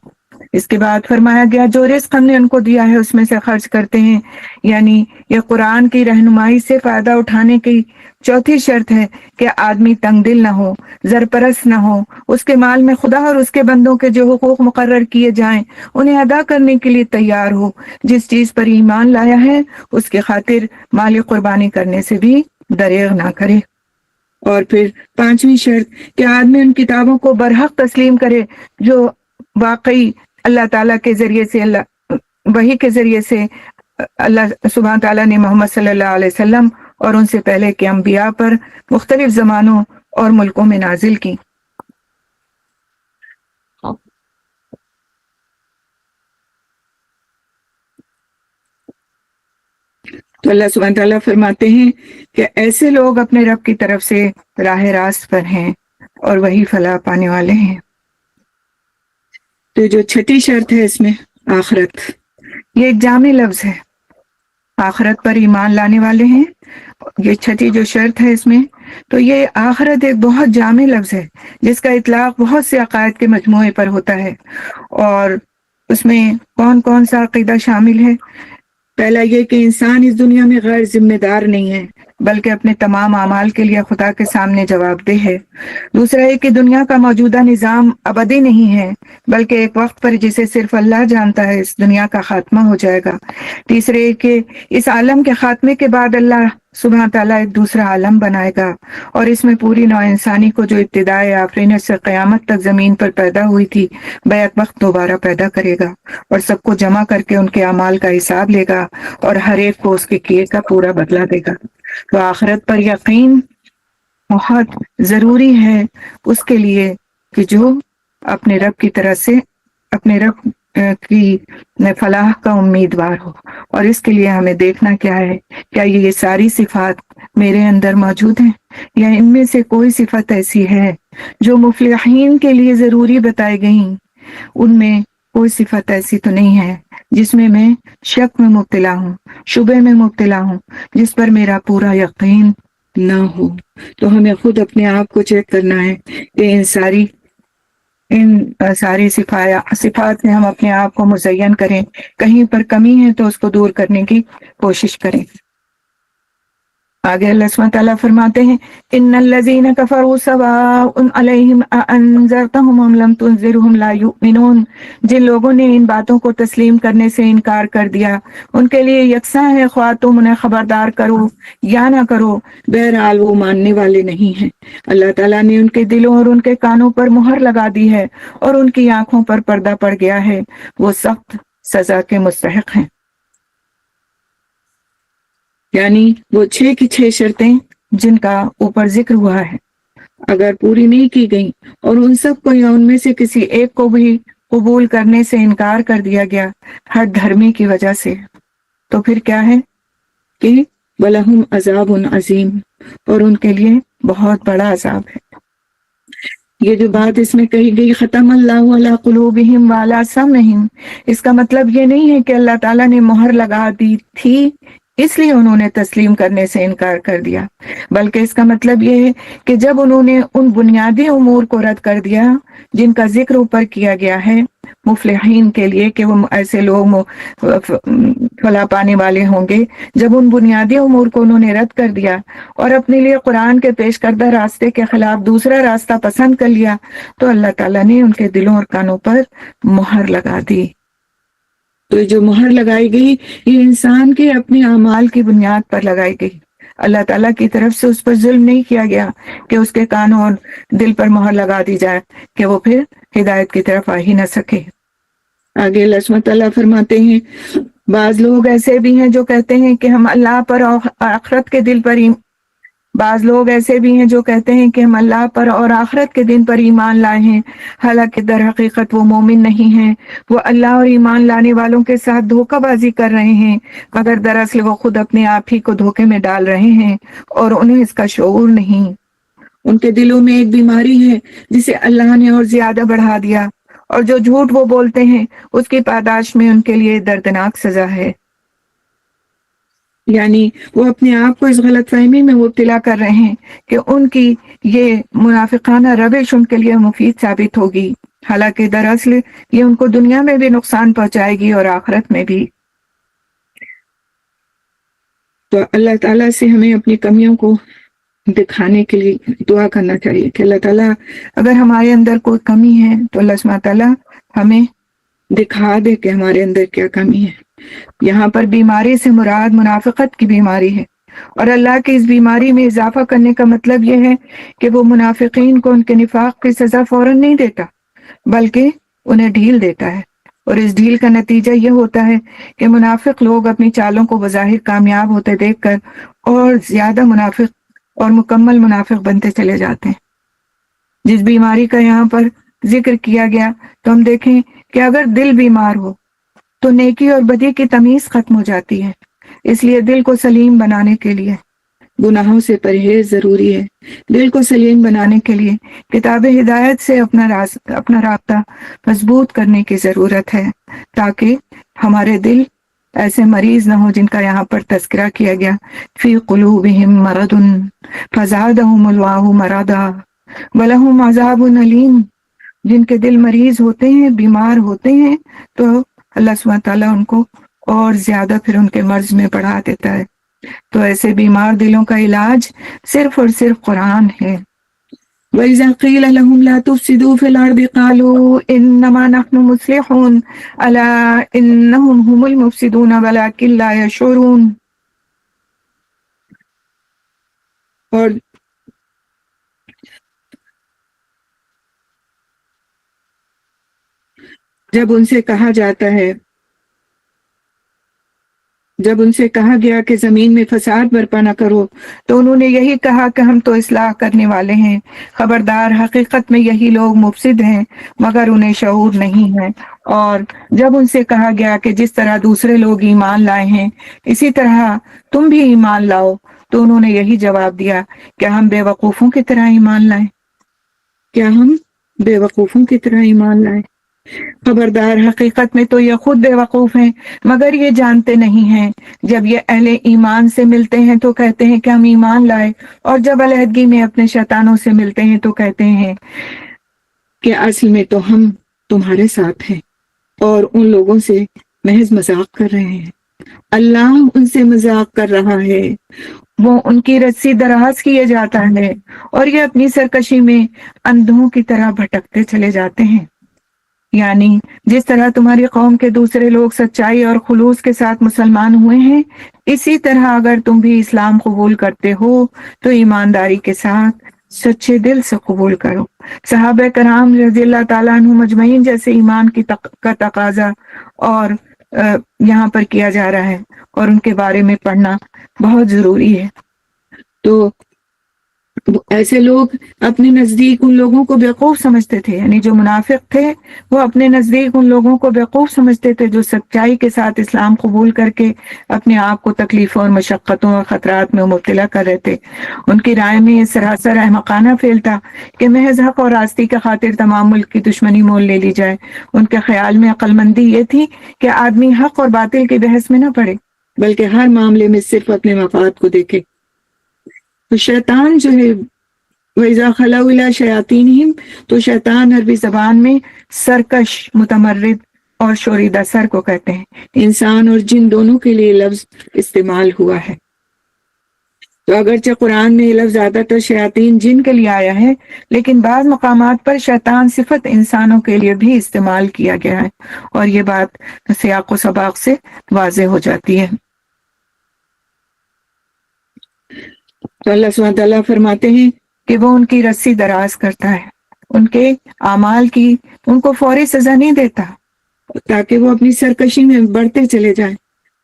اس کے بعد فرمایا گیا جو رزق ہم نے ان کو دیا ہے اس میں سے خرچ کرتے ہیں، یعنی یہ قرآن کی رہنمائی سے فائدہ اٹھانے کی چوتھی شرط ہے کہ آدمی تنگ دل نہ ہو، زرپرست نہ ہو، اس کے مال میں خدا اور اس کے بندوں کے جو حقوق مقرر کیے جائیں انہیں ادا کرنے کے لیے تیار ہو، جس چیز پر ایمان لایا ہے اس کی خاطر مالی قربانی کرنے سے بھی دریغ نہ کرے۔ اور پھر پانچویں شرط کہ آدمی ان کتابوں کو برحق تسلیم کرے جو واقعی اللہ تعالیٰ کے ذریعے سے، وحی کے ذریعے سے اللہ سبحانہ تعالیٰ نے محمد صلی اللہ علیہ وسلم اور ان سے پہلے کے انبیاء پر مختلف زمانوں اور ملکوں میں نازل کی۔ تو اللہ سبحانہ تعالیٰ فرماتے ہیں کہ ایسے لوگ اپنے رب کی طرف سے راہ راست پر ہیں اور وہی فلاح پانے والے ہیں۔ تو جو چھٹی شرط ہے اس میں آخرت، یہ ایک جامع لفظ ہے، آخرت پر ایمان لانے والے ہیں، یہ چھٹی جو شرط ہے اس میں، تو یہ آخرت ایک بہت جامع لفظ ہے جس کا اطلاق بہت سے عقائد کے مجموعے پر ہوتا ہے، اور اس میں کون کون سا عقیدہ شامل ہے؟ پہلا یہ کہ انسان اس دنیا میں غیر ذمہ دار نہیں ہے بلکہ اپنے تمام اعمال کے لیے خدا کے سامنے جواب دہ ہے۔ دوسرا یہ کہ دنیا کا موجودہ نظام ابدی نہیں ہے بلکہ ایک وقت پر جسے صرف اللہ جانتا ہے اس دنیا کا خاتمہ ہو جائے گا۔ تیسرے یہ کہ اس عالم کے خاتمے کے بعد اللہ سبحانہ تعالیٰ ایک دوسرا عالم بنائے گا اور اس میں پوری نوع انسانی کو جو ابتدائے آفرینت سے قیامت تک زمین پر پیدا ہوئی تھی بیک وقت دوبارہ پیدا کرے گا اور سب کو جمع کر کے ان کے اعمال کا حساب لے گا اور ہر ایک کو اس کے کیے کا پورا بدلہ دے گا۔ تو آخرت پر یقین بہت ضروری ہے اس کے لیے کہ جو اپنے رب کی طرف سے، اپنے رب کی فلاح کا امیدوار ہو. اور اس کے لیے ہمیں دیکھنا کیا ہے، کیا یہ ساری صفات میرے اندر موجود ہیں، یا ان میں سے کوئی صفت ایسی ہے جو مفلحین کے لیے ضروری بتائی گئیں، ان میں کوئی صفت ایسی تو نہیں ہے جس میں شک میں مبتلا ہوں، شبے میں مبتلا ہوں، جس پر میرا پورا یقین نہ ہو. تو ہمیں خود اپنے آپ کو چیک کرنا ہے کہ ان ساری صفات سے ہم اپنے آپ کو مزین کریں، کہیں پر کمی ہے تو اس کو دور کرنے کی کوشش کریں. آگے اللہ سبحانہ تعالیٰ فرماتے ہیں ان الذین کفروا سواء علیہم اانذرتہم ام لم تنذرہم لا یؤمنون. جن لوگوں نے ان باتوں کو تسلیم کرنے سے انکار کر دیا، ان کے لیے یکساں ہے خواہ تم انہیں خبردار کرو یا نہ کرو، بہرحال وہ ماننے والے نہیں ہیں. اللہ تعالیٰ نے ان کے دلوں اور ان کے کانوں پر مہر لگا دی ہے اور ان کی آنکھوں پر پردہ پڑ گیا ہے، وہ سخت سزا کے مستحق ہیں. یعنی وہ 6 کی 6 شرطیں جن کا اوپر ذکر ہوا ہے اگر پوری نہیں کی گئیں اور ان سب کو یا ان میں سے کسی ایک کو بھی قبول کرنے سے انکار کر دیا گیا ہر دھرمی کی وجہ سے، تو پھر کیا ہے کہ وَلَهُمْ عَذَابٌ عَظِيمٌ، اور ان کے لیے بہت بڑا عذاب ہے. یہ جو بات اس میں کہی گئی ختم اللہ علی قلوبہم وعلی سمعہم، اس کا مطلب یہ نہیں ہے کہ اللہ تعالیٰ نے مہر لگا دی تھی اس لیے انہوں نے تسلیم کرنے سے انکار کر دیا، بلکہ اس کا مطلب یہ ہے کہ جب انہوں نے ان بنیادی امور کو رد کر دیا جن کا ذکر اوپر کیا گیا ہے مفلحین کے لیے کہ وہ ایسے لوگ فلاح پانے والے ہوں گے، جب ان بنیادی امور کو انہوں نے رد کر دیا اور اپنے لیے قرآن کے پیش کردہ راستے کے خلاف دوسرا راستہ پسند کر لیا، تو اللہ تعالیٰ نے ان کے دلوں اور کانوں پر مہر لگا دی. تو جو مہر لگائی گئی یہ انسان کے اپنے اعمال کی بنیاد پر لگائی گئی، اللہ تعالیٰ کی طرف سے اس پر ظلم نہیں کیا گیا کہ اس کے کانوں اور دل پر مہر لگا دی جائے کہ وہ پھر ہدایت کی طرف آ ہی نہ سکے. آگے اللہ سبحانہ تعالیٰ فرماتے ہیں بعض لوگ ایسے بھی ہیں جو کہتے ہیں کہ ہم اللہ پر اور آخرت کے دل پر بعض لوگ ایسے بھی ہیں جو کہتے ہیں کہ ہم اللہ پر اور آخرت کے دن پر ایمان لائے ہیں، حالانکہ در حقیقت وہ مومن نہیں ہیں. وہ اللہ اور ایمان لانے والوں کے ساتھ دھوکہ بازی کر رہے ہیں، مگر دراصل وہ خود اپنے آپ ہی کو دھوکے میں ڈال رہے ہیں اور انہیں اس کا شعور نہیں. ان کے دلوں میں ایک بیماری ہے جسے اللہ نے اور زیادہ بڑھا دیا، اور جو جھوٹ وہ بولتے ہیں اس کی پاداش میں ان کے لیے دردناک سزا ہے. یعنی وہ اپنے آپ کو اس غلط فہمی میں مبتلا کر رہے ہیں کہ ان کی یہ منافقانہ روش ان کے لیے مفید ثابت ہوگی، حالانکہ دراصل یہ ان کو دنیا میں بھی نقصان پہنچائے گی اور آخرت میں بھی. تو اللہ تعالیٰ سے ہمیں اپنی کمیوں کو دکھانے کے لیے دعا کرنا چاہیے کہ اللہ تعالیٰ اگر ہمارے اندر کوئی کمی ہے تو اللہ سبحانہ تعالیٰ ہمیں دکھا دے کہ ہمارے اندر کیا کمی ہے. یہاں پر بیماری سے مراد منافقت کی بیماری ہے، اور اللہ کی اس بیماری میں اضافہ کرنے کا مطلب یہ ہے کہ وہ منافقین کو ان کے نفاق کی سزا فوراً نہیں دیتا بلکہ انہیں ڈھیل دیتا ہے، اور اس ڈھیل کا نتیجہ یہ ہوتا ہے کہ منافق لوگ اپنی چالوں کو بظاہر کامیاب ہوتے دیکھ کر اور زیادہ منافق اور مکمل منافق بنتے چلے جاتے ہیں. جس بیماری کا یہاں پر ذکر کیا گیا تو ہم دیکھیں کہ اگر دل بیمار ہو تو نیکی اور بدی کی تمیز ختم ہو جاتی ہے. اس لیے دل کو سلیم بنانے کے لیے گناہوں سے پرہیز ضروری ہے. دل کو سلیم بنانے کے لیے کتاب ہدایت سے اپنا رابطہ مضبوط کرنے کی ضرورت ہے تاکہ ہمارے دل ایسے مریض نہ ہو جن کا یہاں پر تذکرہ کیا گیا فی قلوبہم مرض فزادہم اللہ مرضا ولہم عذاب علیم. جن کے دل مریض ہوتے ہیں، بیمار ہوتے ہیں، تو اللہ سبحانہ تعالیٰ ان کو اور زیادہ پھر ان کے مرض میں بڑھا دیتا ہے. تو ایسے بیمار دلوں کا علاج صرف اور صرف قرآن ہے. وَإِذَا قِيلَ لَهُمْ لَا تُفْسِدُوا فِي الْأَرْضِ قَالُوا إِنَّمَا نَحْنُ مُصْلِحُونَ أَلَا إِنَّهُمْ هُمُ الْمُفْسِدُونَ وَلَكِنْ لَا يَشْعُرُونَ. اور جب ان سے کہا گیا کہ زمین میں فساد برپا نہ کرو تو انہوں نے یہی کہا کہ ہم تو اصلاح کرنے والے ہیں. خبردار، حقیقت میں یہی لوگ مفسد ہیں مگر انہیں شعور نہیں ہے. اور جب ان سے کہا گیا کہ جس طرح دوسرے لوگ ایمان لائے ہیں اسی طرح تم بھی ایمان لاؤ، تو انہوں نے یہی جواب دیا کہ ہم بے وقوفوں کی طرح ایمان لائیں، کیا ہم بے وقوفوں کی طرح ایمان لائیں؟ خبردار، حقیقت میں تو یہ خود بے وقوف ہیں مگر یہ جانتے نہیں ہیں۔ جب یہ اہل ایمان سے ملتے ہیں تو کہتے ہیں کہ ہم ایمان لائے، اور جب علیحدگی میں اپنے شیطانوں سے ملتے ہیں تو کہتے ہیں کہ اصل میں تو ہم تمہارے ساتھ ہیں اور ان لوگوں سے محض مذاق کر رہے ہیں۔ اللہ ان سے مذاق کر رہا ہے، وہ ان کی رسی دراز کیے جاتا ہے اور یہ اپنی سرکشی میں اندھوں کی طرح بھٹکتے چلے جاتے ہیں۔ یعنی جس طرح تمہاری قوم کے دوسرے لوگ سچائی اور خلوص کے ساتھ مسلمان ہوئے ہیں، اسی طرح اگر تم بھی اسلام قبول کرتے ہو تو ایمانداری کے ساتھ سچے دل سے قبول کرو۔ صحابہ کرام رضی اللہ تعالیٰ عنہ مجمعین جیسے ایمان کا تقاضا اور یہاں پر کیا جا رہا ہے اور ان کے بارے میں پڑھنا بہت ضروری ہے۔ تو ایسے لوگ اپنے نزدیک ان لوگوں کو بیوقوف سمجھتے تھے، یعنی جو منافق تھے وہ اپنے نزدیک ان لوگوں کو بیوقوف سمجھتے تھے جو سچائی کے ساتھ اسلام قبول کر کے اپنے آپ کو تکلیفوں اور مشقتوں اور خطرات میں مبتلا کر رہے تھے۔ ان کی رائے میں یہ سراسر احمقانہ فعل تھا کہ محض حق اور راستی کی خاطر تمام ملک کی دشمنی مول لے لی جائے۔ ان کے خیال میں عقل مندی یہ تھی کہ آدمی حق اور باطل کی بحث میں نہ پڑے بلکہ ہر معاملے میں صرف اپنے مفاد کو دیکھے۔ تو شیطان جو ہے وَإِذَا خَلَوْا إِلَىٰ شَيَاطِينِهِمْ، تو شیطان عربی زبان میں سرکش، متمرد اور شوریدہ سر کو کہتے ہیں۔ انسان اور جن دونوں کے لیے لفظ استعمال ہوا ہے۔ تو اگرچہ قرآن میں یہ لفظ زیادہ تر شیاطین جن کے لیے آیا ہے، لیکن بعض مقامات پر شیطان صفت انسانوں کے لیے بھی استعمال کیا گیا ہے، اور یہ بات سیاق و سباق سے واضح ہو جاتی ہے۔ تو اللہ سبحانہ وتعالیٰ فرماتے ہیں کہ وہ ان کی رسی دراز کرتا ہے، ان کے اعمال کی ان کو فوری سزا نہیں دیتا تاکہ وہ اپنی سرکشی میں بڑھتے چلے جائیں،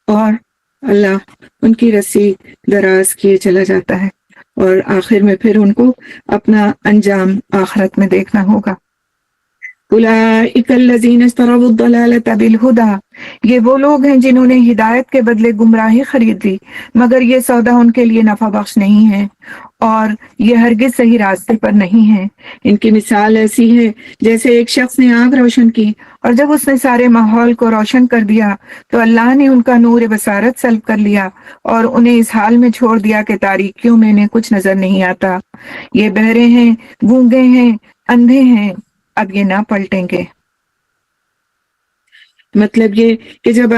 اور اللہ ان کی رسی دراز کیے چلا جاتا ہے اور آخر میں پھر ان کو اپنا انجام آخرت میں دیکھنا ہوگا۔ اولئک الذین اشتروا الضلالۃ بالہدی، یہ وہ لوگ ہیں جنہوں نے ہدایت کے بدلے گمراہی خرید لی، مگر یہ سودا ان کے لیے نفع بخش نہیں ہے اور یہ ہرگز صحیح راستے پر نہیں ہے۔ ان کی مثال ایسی ہے جیسے ایک شخص نے آگ روشن کی اور جب اس نے سارے ماحول کو روشن کر دیا تو اللہ نے ان کا نور بصارت سلب کر لیا اور انہیں اس حال میں چھوڑ دیا کہ تاریکیوں میں انہیں کچھ نظر نہیں آتا۔ یہ بہرے ہیں، گونگے ہیں، اندھے ہیں، اب یہ نہ پلٹیں گے۔ مطلب یہ کہ جب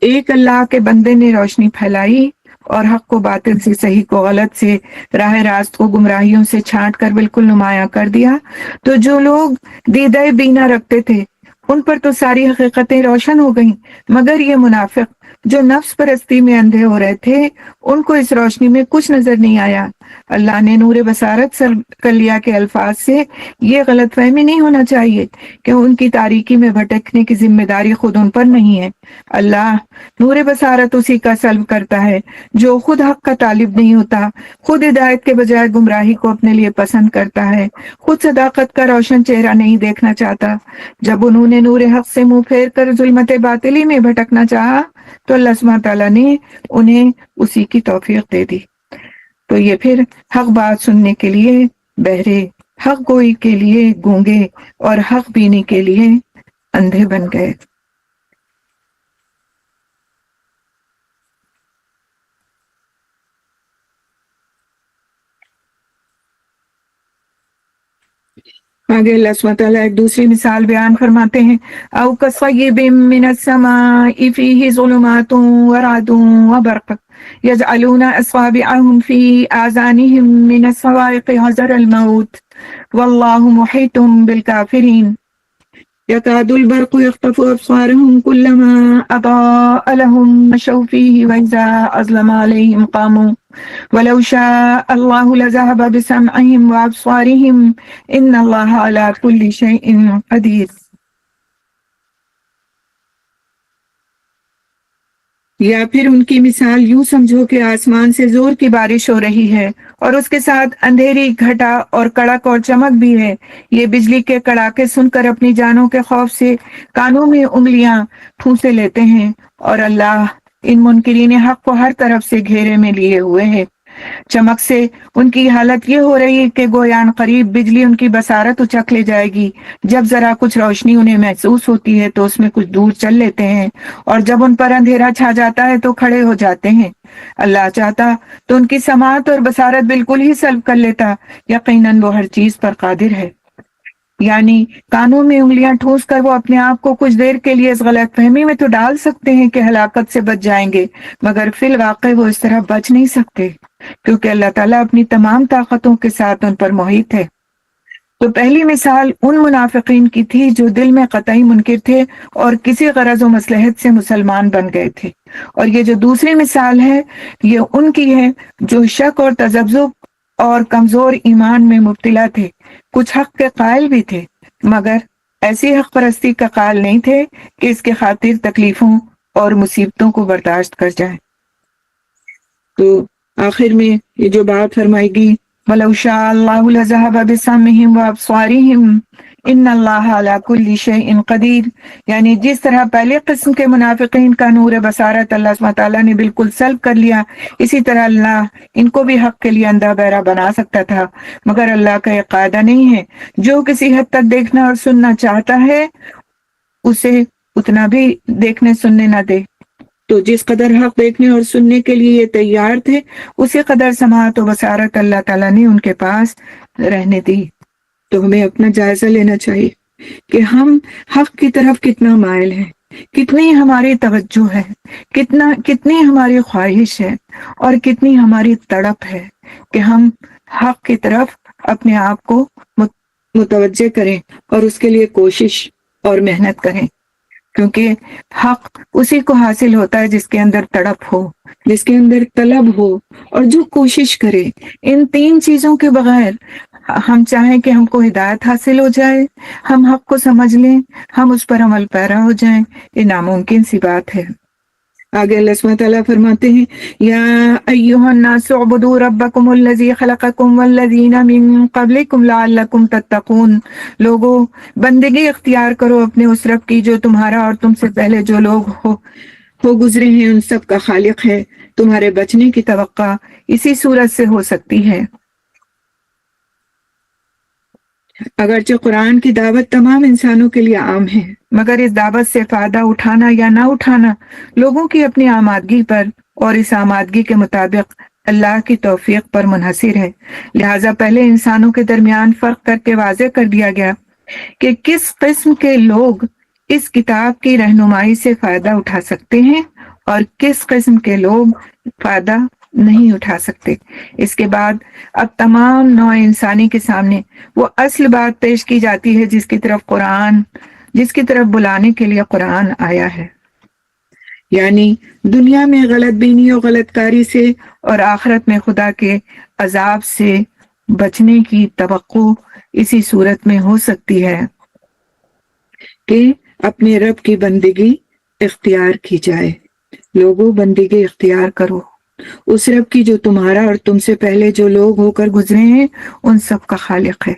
ایک اللہ کے بندے نے روشنی پھیلائی اور حق کو باطل سے، صحیح کو غلط سے، راہ راست کو گمراہیوں سے چھانٹ کر بالکل نمایاں کر دیا، تو جو لوگ دیدہ بینا رکھتے تھے ان پر تو ساری حقیقتیں روشن ہو گئیں، مگر یہ منافق جو نفس پرستی میں اندھے ہو رہے تھے ان کو اس روشنی میں کچھ نظر نہیں آیا۔ اللہ نے نور بصارت سلب کر لیا کے الفاظ سے یہ غلط فہمی نہیں ہونا چاہیے کہ ان کی تاریکی میں بھٹکنے کی ذمہ داری خود ان پر نہیں ہے۔ اللہ نور بصارت اسی کا سلب کرتا ہے جو خود حق کا طالب نہیں ہوتا، خود ہدایت کے بجائے گمراہی کو اپنے لیے پسند کرتا ہے، خود صداقت کا روشن چہرہ نہیں دیکھنا چاہتا۔ جب انہوں نے نور حق سے منہ پھیر کر ظلمت باطلی میں بھٹکنا چاہا تو اللہ سبحانہ تعالیٰ نے انہیں اسی کی توفیق دے دی، تو یہ پھر حق بات سننے کے لیے بہرے، حق گوئی کے لیے گونگے اور حق بینی کے لیے اندھے بن گئے۔ آگے اللہ سبحانہ تعالیٰ ایک دوسری مثال بیان فرماتے ہیں، او کصیب من السماء فیہ ظلمات ورعد وبرق یجعلون اصابعهم فی آذانهم من الصواعق حذر الموت واللہ محیط بالکافرین یکاد البرق یخطف ابصارهم كلما اضاء لهم مشوا فیہ واذا اظلم علیہم قاموا وَلَوْ شَاءَ اللَّهُ لَذَهَبَ بِسَمْعِهِمْ وَأَبْصَارِهِمْ إِنَّ اللَّهَ عَلَى كُلِّ شَيْءٍ قَدِيرٌ۔ یا پھر ان کی مثال یوں سمجھو کہ آسمان سے زور کی بارش ہو رہی ہے اور اس کے ساتھ اندھیری گھٹا اور کڑک اور چمک بھی ہے۔ یہ بجلی کے کڑاکے سن کر اپنی جانوں کے خوف سے کانوں میں انگلیاں ٹھونسے لیتے ہیں، اور اللہ ان منکرین حق کو ہر طرف سے گھیرے میں لیے ہوئے ہے۔ چمک سے ان کی حالت یہ ہو رہی ہے کہ گویان قریب بجلی ان کی بصارت اچک لے جائے گی۔ جب ذرا کچھ روشنی انہیں محسوس ہوتی ہے تو اس میں کچھ دور چل لیتے ہیں، اور جب ان پر اندھیرا چھا جاتا ہے تو کھڑے ہو جاتے ہیں۔ اللہ چاہتا تو ان کی سماعت اور بصارت بالکل ہی سلب کر لیتا، یقیناً وہ ہر چیز پر قادر ہے۔ یعنی کانوں میں انگلیاں ٹھونس کر وہ اپنے آپ کو کچھ دیر کے لیے اس غلط فہمی میں تو ڈال سکتے ہیں کہ ہلاکت سے بچ جائیں گے، مگر فی الواقع وہ اس طرح بچ نہیں سکتے، کیونکہ اللہ تعالیٰ اپنی تمام طاقتوں کے ساتھ ان پر محیط ہے۔ تو پہلی مثال ان منافقین کی تھی جو دل میں قطعی منکر تھے اور کسی غرض و مصلحت سے مسلمان بن گئے تھے، اور یہ جو دوسری مثال ہے یہ ان کی ہے جو شک اور تذبذب اور کمزور ایمان میں مبتلا تھے، کچھ حق کے قائل بھی تھے مگر ایسی حق پرستی کا قائل نہیں تھے کہ اس کے خاطر تکلیفوں اور مصیبتوں کو برداشت کر جائیں۔ تو آخر میں یہ جو بات فرمائی گئی، وَلَوْ شَاءَ اللَّهُ لَذَهَبَ بِسَمْعِهِمْ وَأَبْصَارِهِمْ إِنَّ اللَّهَ عَلَى كُلِّ شَيْءٍ قَدِيرٌ، یعنی جس طرح پہلے قسم کے منافقین کا نور بصارت اللہ سبحانہ تعالیٰ نے بالکل سلب کر لیا، اسی طرح اللہ ان کو بھی حق کے لیے اندھا بہرا بنا سکتا تھا، مگر اللہ کا یہ قاعدہ نہیں ہے۔ جو کسی حد تک دیکھنا اور سننا چاہتا ہے اسے اتنا بھی دیکھنے سننے نہ دے، تو جس قدر حق دیکھنے اور سننے کے لیے یہ تیار تھے اسی قدر سماعت و بصارت اللہ تعالیٰ نے ان کے پاس رہنے دی۔ تو ہمیں اپنا جائزہ لینا چاہیے کہ ہم حق کی طرف کتنا مائل ہیں، کتنی ہماری توجہ ہے، کتنی ہماری خواہش ہے اور کتنی ہماری تڑپ ہے کہ ہم حق کی طرف اپنے آپ کو متوجہ کریں اور اس کے لیے کوشش اور محنت کریں، کیونکہ حق اسی کو حاصل ہوتا ہے جس کے اندر تڑپ ہو، جس کے اندر طلب ہو اور جو کوشش کرے۔ ان تین چیزوں کے بغیر ہم چاہیں کہ ہم کو ہدایت حاصل ہو جائے، ہم حق کو سمجھ لیں، ہم اس پر عمل پیرا ہو جائیں، یہ ناممکن سی بات ہے۔ آگے اللہ سبحانہ تعالیٰ فرماتے ہیں، یا ایھا الناس اعبدوا ربکم الذی خلقکم والذین من قبلکم لعلکم تتقون، لوگو بندگی اختیار کرو اپنے اس رب کی جو تمہارا اور تم سے پہلے جو لوگ ہو گزرے ہیں ان سب کا خالق ہے، تمہارے بچنے کی توقع اسی صورت سے ہو سکتی ہے۔ اگرچہ قرآن کی دعوت تمام انسانوں کے لیے عام ہے، مگر اس دعوت سے فائدہ اٹھانا یا نہ اٹھانا لوگوں کی اپنی آمادگی پر اور اس آمادگی کے مطابق اللہ کی توفیق پر منحصر ہے۔ لہٰذا پہلے انسانوں کے درمیان فرق کر کے واضح کر دیا گیا کہ کس قسم کے لوگ اس کتاب کی رہنمائی سے فائدہ اٹھا سکتے ہیں اور کس قسم کے لوگ فائدہ نہیں اٹھا سکتے۔ اس کے بعد اب تمام نوع انسانی کے سامنے وہ اصل بات پیش کی جاتی ہے جس کی طرف بلانے کے لیے قرآن آیا ہے، یعنی دنیا میں غلط بینی اور غلط کاری سے اور آخرت میں خدا کے عذاب سے بچنے کی توقع اسی صورت میں ہو سکتی ہے کہ اپنے رب کی بندگی اختیار کی جائے۔ لوگوں بندگی اختیار کرو اس رب کی جو تمہارا اور تم سے پہلے جو لوگ ہو کر گزرے ہیں ان سب کا خالق ہے،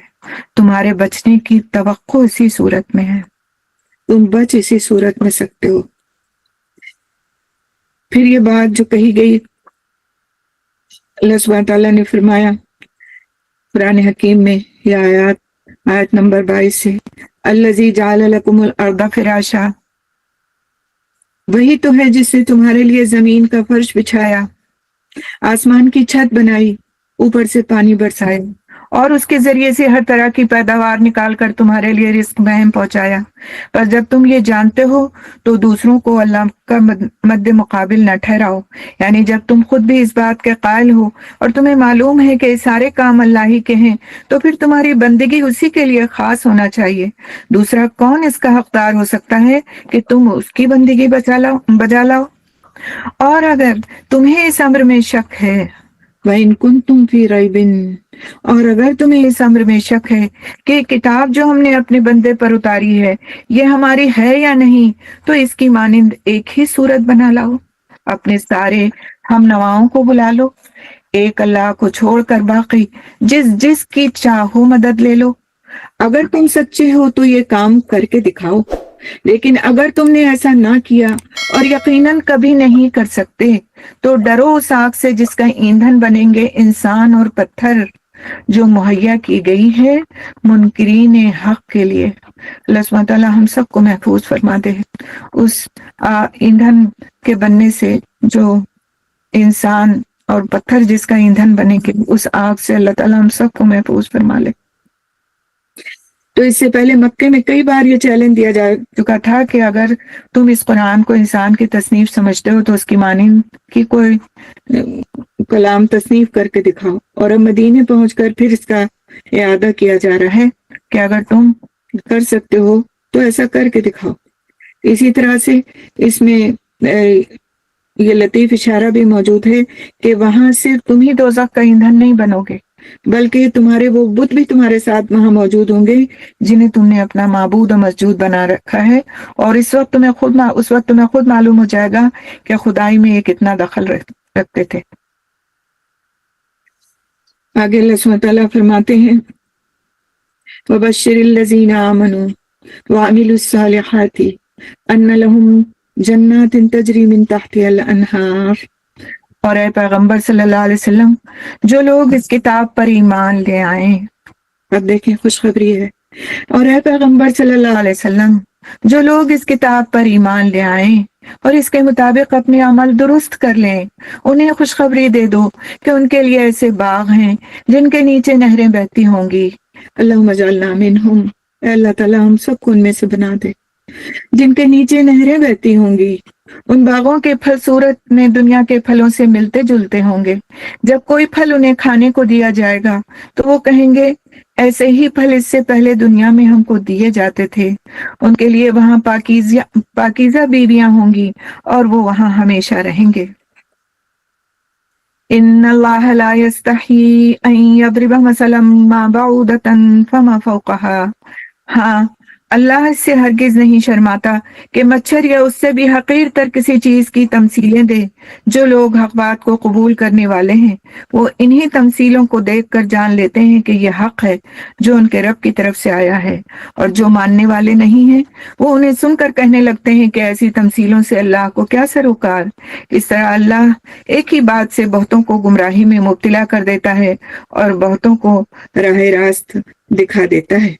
تمہارے بچنے کی توقع اسی صورت میں ہے، تم بچ اسی صورت میں سکتے ہو۔ پھر یہ بات جو کہی گئی، اللہ سبحانہ تعالیٰ نے فرمایا قرآن حکیم میں یہ آیت نمبر 22 سے، الذی جعل لکم الارض فراشا، وہی تو ہے جس نے تمہارے لیے زمین کا فرش بچھایا، آسمان کی چھت بنائی، اوپر سے پانی برسائے اور اس کے ذریعے سے ہر طرح کی پیداوار نکال کر تمہارے لیے رزق بہم پہنچایا۔ پر جب تم یہ جانتے ہو تو دوسروں کو اللہ کا مد مقابل نہ ٹھہراؤ، یعنی جب تم خود بھی اس بات کے قائل ہو اور تمہیں معلوم ہے کہ یہ سارے کام اللہ ہی کے ہیں تو پھر تمہاری بندگی اسی کے لیے خاص ہونا چاہیے۔ دوسرا کون اس کا حقدار ہو سکتا ہے کہ تم اس کی بندگی بجا لاؤ؟ اور اگر تمہیں اس امر میں شک ہے، وَإِن كُنتُمْ فِي رَيْبٍ، اور اگر تمہیں اس امر میں شک ہے کہ کتاب جو ہم نے اپنے بندے پر اتاری ہے یہ ہماری ہے یا نہیں، تو اس کی مانند ایک ہی صورت بنا لاؤ اپنے سارے ہم نواؤں کو بلا لو، ایک اللہ کو چھوڑ کر باقی جس جس کی چاہو مدد لے لو۔ اگر تم سچے ہو تو یہ کام کر کے دکھاؤ، لیکن اگر تم نے ایسا نہ کیا اور یقیناً کبھی نہیں کر سکتے تو ڈرو اس آگ سے جس کا ایندھن بنیں گے انسان اور پتھر، جو مہیا کی گئی ہے منکرین حق کے لیے۔ اللہ سبحانہ تعالیٰ ہم سب کو محفوظ فرما دے اس ایندھن کے بننے سے، جو انسان اور پتھر جس کا ایندھن بنے گے، اس آگ سے اللہ تعالیٰ ہم سب کو محفوظ فرما لے۔ تو اس سے پہلے مکے میں کئی بار یہ چیلنج دیا جا چکا تھا کہ اگر تم اس قرآن کو انسان کی تصنیف سمجھتے ہو تو اس کی مانند کی کوئی کلام تصنیف کر کے دکھاؤ، اور اب مدینے پہنچ کر پھر اس کا اعادہ کیا جا رہا ہے کہ اگر تم کر سکتے ہو تو ایسا کر کے دکھاؤ۔ اسی طرح سے اس میں یہ لطیف اشارہ بھی موجود ہے کہ وہاں صرف تم ہی دوزخ کا ایندھن نہیں بنو گے، بلکہ تمہارے وہ بت بھی تمہارے ساتھ وہاں موجود ہوں گے جنہیں تم نے اپنا معبود و مسجود بنا رکھا ہے، اور اس وقت تمہیں خود معلوم ہو جائے گا کہ خدائی میں یہ کتنا دخل رکھتے تھے۔ آگے اللہ سبحانہ تعالیٰ فرماتے ہیں وَبَشِّرِ الَّذِينَ آمَنُوا وَعَمِلُوا الصَّالِحَاتِ أَنَّ لَهُمْ جَنَّاتٍ تَجْرِي مِن تَحْتِهَا الْأَنْهَارُ، اور اے پیغمبر صلی اللہ علیہ وسلم، جو لوگ اس کتاب پر ایمان لے آئیں، اب دیکھیں خوشخبری ہے، اور اے پیغمبر صلی اللہ علیہ وسلم، جو لوگ اس کتاب پر ایمان لے آئیں اور اس کے مطابق اپنے عمل درست کر لیں، انہیں خوشخبری دے دو کہ ان کے لیے ایسے باغ ہیں جن کے نیچے نہریں بہتی ہوں گی۔ اللہم اجعلنا منہم، اے اللہ تعالیٰ ہم سب کو ان میں سے بنا دے، جن کے نیچے نہریں بہتی ہوں گی۔ ان باغوں کے پھل صورت میں دنیا کے پھلوں سے ملتے جلتے ہوں گے۔ جب کوئی پھل انہیں کھانے کو دیا جائے گا تو وہ کہیں گے ایسے ہی پھل اس سے پہلے دنیا میں ہم کو دیے جاتے تھے۔ ان کے لیے وہاں پاکیزہ بیویاں ہوں گی اور وہ وہاں ہمیشہ رہیں گے۔ ان اللہ لا یستحی ان یضرب مثلا ما بعودۃ فما فوقها، ہاں اللہ اس سے ہرگز نہیں شرماتا کہ مچھر یا اس سے بھی حقیر تر کسی چیز کی تمثیلیں دے۔ جو لوگ حق بات کو قبول کرنے والے ہیں وہ انہی تمثیلوں کو دیکھ کر جان لیتے ہیں کہ یہ حق ہے جو ان کے رب کی طرف سے آیا ہے، اور جو ماننے والے نہیں ہیں وہ انہیں سن کر کہنے لگتے ہیں کہ ایسی تمثیلوں سے اللہ کو کیا سروکار۔ اس طرح اللہ ایک ہی بات سے بہتوں کو گمراہی میں مبتلا کر دیتا ہے اور بہتوں کو راہ راست دکھا دیتا ہے۔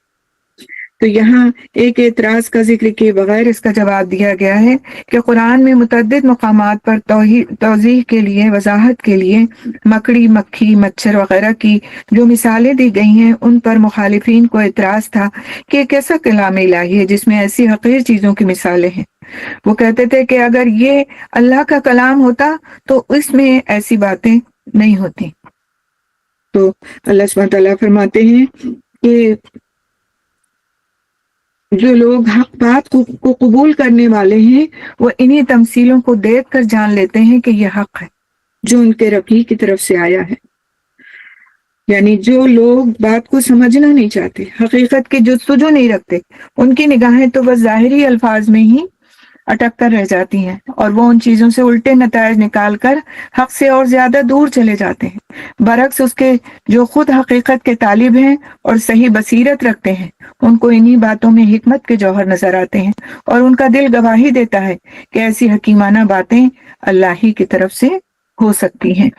تو یہاں ایک اعتراض کا ذکر کیے بغیر اس کا جواب دیا گیا ہے کہ قرآن میں متعدد مقامات پر توضیح کے لیے، وضاحت کے لیے مکڑی، مکھی، مچھر وغیرہ کی جو مثالیں دی گئی ہیں ان پر مخالفین کو اعتراض تھا کہ ایک ایسا کلام الہی ہے جس میں ایسی حقیر چیزوں کی مثالیں ہیں۔ وہ کہتے تھے کہ اگر یہ اللہ کا کلام ہوتا تو اس میں ایسی باتیں نہیں ہوتی۔ تو اللہ سبحانہ تعالیٰ فرماتے ہیں کہ جو لوگ حق بات کو قبول کرنے والے ہیں وہ انہی تمثیلوں کو دیکھ کر جان لیتے ہیں کہ یہ حق ہے جو ان کے رب کی طرف سے آیا ہے۔ یعنی جو لوگ بات کو سمجھنا نہیں چاہتے، حقیقت کی جستجو نہیں رکھتے، ان کی نگاہیں تو بس ظاہری الفاظ میں ہی اٹک کر رہ جاتی ہیں اور وہ ان چیزوں سے الٹے نتائج نکال کر حق سے اور زیادہ دور چلے جاتے ہیں۔ برعکس اس کے جو خود حقیقت کے طالب ہیں اور صحیح بصیرت رکھتے ہیں ان کو انہی باتوں میں حکمت کے جوہر نظر آتے ہیں، اور ان کا دل گواہی دیتا ہے کہ ایسی حکیمانہ باتیں اللہ ہی کی طرف سے ہو سکتی ہیں۔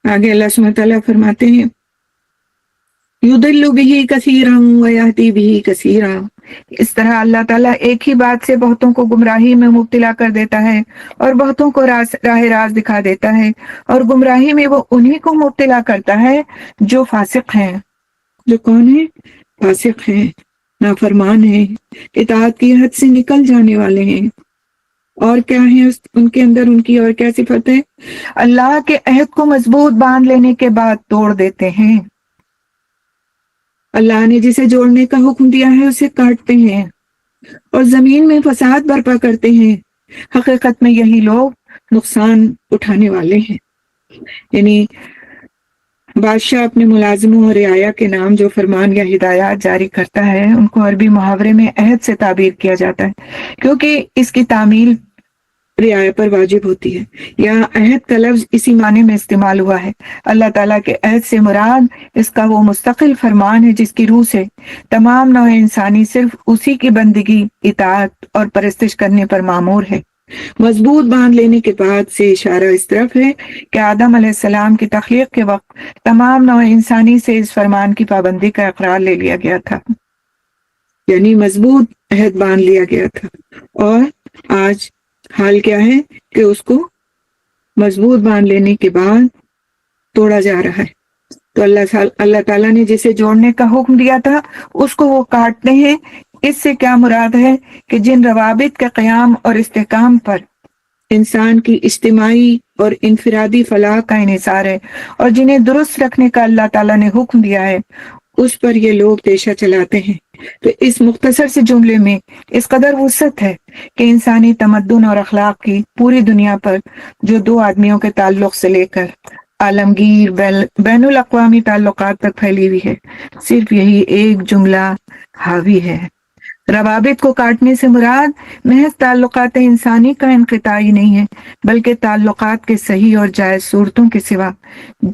آگے اللہ سبحانہ تعالیٰ فرماتے ہیں یضل بہ کثیرا ویہدی بہ کثیرا، اس طرح اللہ تعالیٰ ایک ہی بات سے بہتوں کو گمراہی میں مبتلا کر دیتا ہے اور بہتوں کو راہ راست دکھا دیتا ہے، اور گمراہی میں وہ انہی کو مبتلا کرتا ہے جو فاسق ہیں۔ جو کون ہیں؟ فاسق ہیں، نافرمان ہیں، اطاعت کی حد سے نکل جانے والے ہیں۔ اور کیا ہے ان کے اندر، ان کی اور کیا صفت ہے؟ اللہ کے عہد کو مضبوط باندھ لینے کے بعد توڑ دیتے ہیں۔ اللہ نے جسے جوڑنے کا حکم دیا ہے اسے کاٹتے ہیں اور زمین میں فساد برپا کرتے ہیں۔ حقیقت میں یہی لوگ نقصان اٹھانے والے ہیں۔ یعنی بادشاہ اپنے ملازموں اور رعایا کے نام جو فرمان یا ہدایات جاری کرتا ہے ان کو عربی محاورے میں عہد سے تعبیر کیا جاتا ہے، کیونکہ اس کی تعمیل رعایا پر واجب ہوتی ہے۔ یہاں عہد کا لفظ اسی معنی میں استعمال ہوا ہے۔ اللہ تعالیٰ کے عہد سے مراد اس کا وہ مستقل فرمان ہے جس کی روح سے تمام نوع انسانی صرف اسی کی بندگی، اطاعت اور پرستش کرنے پر مامور ہے۔ مضبوط باندھ لینے کے بعد سے اشارہ اس طرف ہے کہ آدم علیہ السلام کی تخلیق کے وقت تمام نوع انسانی سے اس فرمان کی پابندی کا اقرار لے لیا گیا تھا، یعنی مضبوط عہد باندھ لیا گیا تھا، اور آج حال کیا ہے کہ اس کو مضبوط باندھ لینے کے بعد توڑا جا رہا ہے۔ تو اللہ تعالیٰ نے جسے جوڑنے کا حکم دیا تھا اس کو وہ کاٹتے ہیں۔ اس سے کیا مراد ہے کہ جن روابط کے قیام اور استحکام پر انسان کی اجتماعی اور انفرادی فلاح کا انحصار ہے اور جنہیں درست رکھنے کا اللہ تعالیٰ نے حکم دیا ہے اس پر یہ لوگ پیشہ چلاتے ہیں۔ تو اس مختصر سے جملے میں اس قدر وسعت ہے کہ انسانی تمدن اور اخلاق کی پوری دنیا پر جو دو آدمیوں کے تعلق سے لے کر عالمگیر بین الاقوامی تعلقات تک پھیلی ہوئی ہے، صرف یہی ایک جملہ حاوی ہے۔ روابط کو کاٹنے سے مراد محض تعلقات انسانی کا انقطاع ہی نہیں ہے، بلکہ تعلقات کے صحیح اور جائز صورتوں کے سوا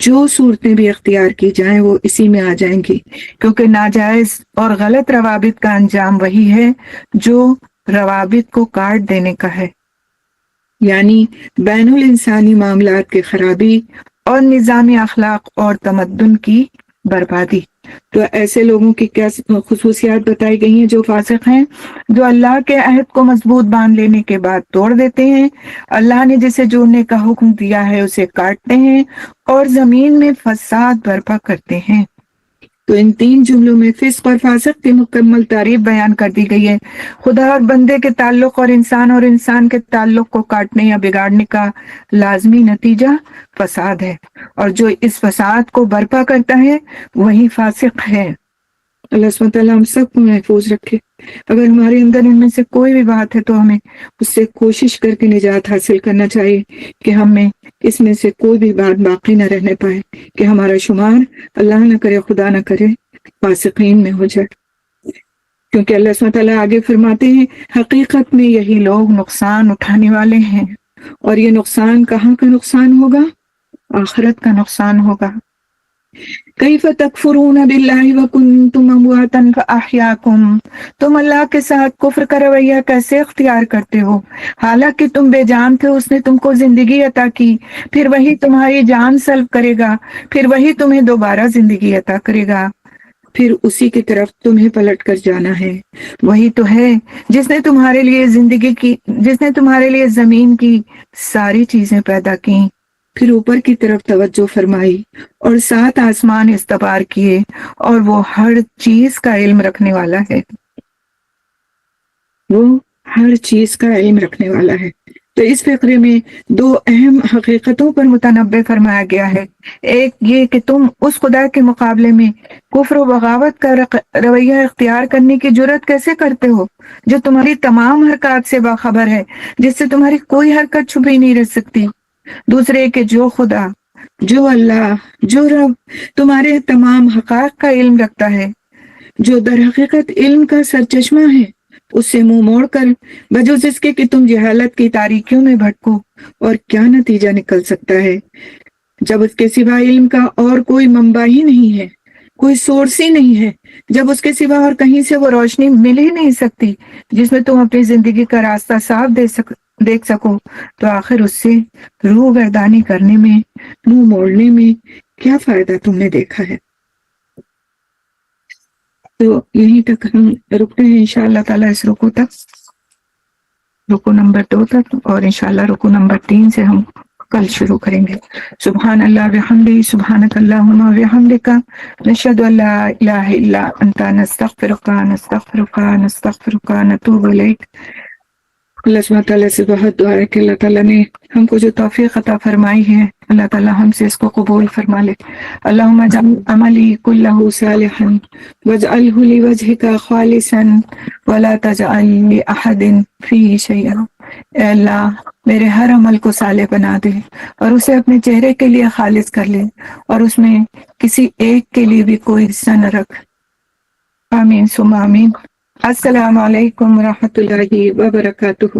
جو صورتیں بھی اختیار کی جائیں وہ اسی میں آ جائیں گی، کیونکہ ناجائز اور غلط روابط کا انجام وہی ہے جو روابط کو کاٹ دینے کا ہے، یعنی بین الانسانی معاملات کی خرابی اور نظام اخلاق اور تمدن کی بربادی۔ تو ایسے لوگوں کی کیا خصوصیات بتائی گئی ہیں جو فاسق ہیں؟ جو اللہ کے عہد کو مضبوط باندھ لینے کے بعد توڑ دیتے ہیں، اللہ نے جسے جوڑنے کا حکم دیا ہے اسے کاٹتے ہیں اور زمین میں فساد برپا کرتے ہیں۔ تو ان تین جملوں میں فسق اور فاسق کی مکمل تعریف بیان کر دی گئی ہے۔ خدا اور بندے کے تعلق اور انسان کے تعلق کو کاٹنے یا بگاڑنے کا لازمی نتیجہ فساد ہے، اور جو اس فساد کو برپا کرتا ہے وہی فاسق ہے۔ اللہ سبحانہ تعالیٰ ہم سب کو محفوظ رکھے۔ اگر ہمارے اندر ان میں سے کوئی بھی بات ہے تو ہمیں اس سے کوشش کر کے نجات حاصل کرنا چاہیے کہ ہم میں اس میں سے کوئی بھی بات باقی نہ رہنے پائے، کہ ہمارا شمار اللہ نہ کرے، خدا نہ کرے، فاسقین میں ہو جائے۔ کیونکہ اللہ سبحانہ تعالیٰ آگے فرماتے ہیں حقیقت میں یہی لوگ نقصان اٹھانے والے ہیں، اور یہ نقصان کہاں کا نقصان ہوگا؟ آخرت کا نقصان ہوگا۔ کیف تکفرون باللہ وکنتم امواتا فاحیاکم، تم اللہ کے ساتھ کفر کا رویہ کیسے اختیار کرتے ہو حالانکہ تم بے جان تھے، اس نے تم کو زندگی عطا کی، پھر وہی تمہاری جان سلب کرے گا، پھر وہی تمہیں دوبارہ زندگی عطا کرے گا، پھر اسی کی طرف تمہیں پلٹ کر جانا ہے۔ وہی تو ہے جس نے تمہارے لیے زمین کی ساری چیزیں پیدا کی، پھر اوپر کی طرف توجہ فرمائی اور 7 آسمان استوار کیے، اور وہ ہر چیز کا علم رکھنے والا ہے۔ وہ ہر چیز کا علم رکھنے والا ہے۔ تو اس فقرے میں 2 اہم حقیقتوں پر متنبہ فرمایا گیا ہے۔ ایک یہ کہ تم اس خدا کے مقابلے میں کفر و بغاوت کا رویہ اختیار کرنے کی جرات کیسے کرتے ہو، جو تمہاری تمام حرکات سے باخبر ہے، جس سے تمہاری کوئی حرکت چھپی نہیں رہ سکتی۔ دوسرے کہ جو خدا، جو اللہ، جو رب تمہارے تمام حقائق کا علم رکھتا ہے، جو در حقیقت علم کا سرچشمہ ہے، اس سے منہ موڑ کر بجز اس کے کہ تم جہالت کی تاریکیوں میں بھٹکو، اور کیا نتیجہ نکل سکتا ہے جب اس کے سوا علم کا اور کوئی منبع ہی نہیں ہے، کوئی سورس ہی نہیں ہے، جب اس کے سوا اور کہیں سے وہ روشنی مل ہی نہیں سکتی جس میں تم اپنی زندگی کا راستہ صاف دیکھ سکو، تو آخر اس سے روح گردانی کرنے میں، منہ موڑنے میں کیا فائدہ تم نے دیکھا ہے؟ تو یہیں تک ہم رکتے ہیں انشاءاللہ تعالیٰ اس رکو تک، رکو نمبر 2 تک، اور انشاءاللہ رکو نمبر 3 سے ہم کل شروع کریں گے۔ سبحان اللہ بحمدہ، سبحانک اللہم وبحمدک، نشہد ان لا الہ الا انت، نستغفرک نتوب الیک۔ اللہ سبحانہ تعالیٰ سے بہت دعا ہے کہ اللہ تعالیٰ نے ہم کو جو توفیق عطا فرمائی ہے اللہ تعالیٰ ہم سے اس کو قبول فرما لے۔ اللہم اجعل عملی کلہ صالحا واجعلہ لوجہک خالصا ولا تجعل لأحد فیہ شیئا۔ اے اللہ میرے ہر عمل کو صالح بنا دے اور اسے اپنے چہرے کے لیے خالص کر لے اور اس میں کسی ایک کے لیے بھی کوئی حصہ نہ رکھ۔ آمین ثم آمین۔ السلام علیکم ورحمۃ اللہ وبرکاتہ۔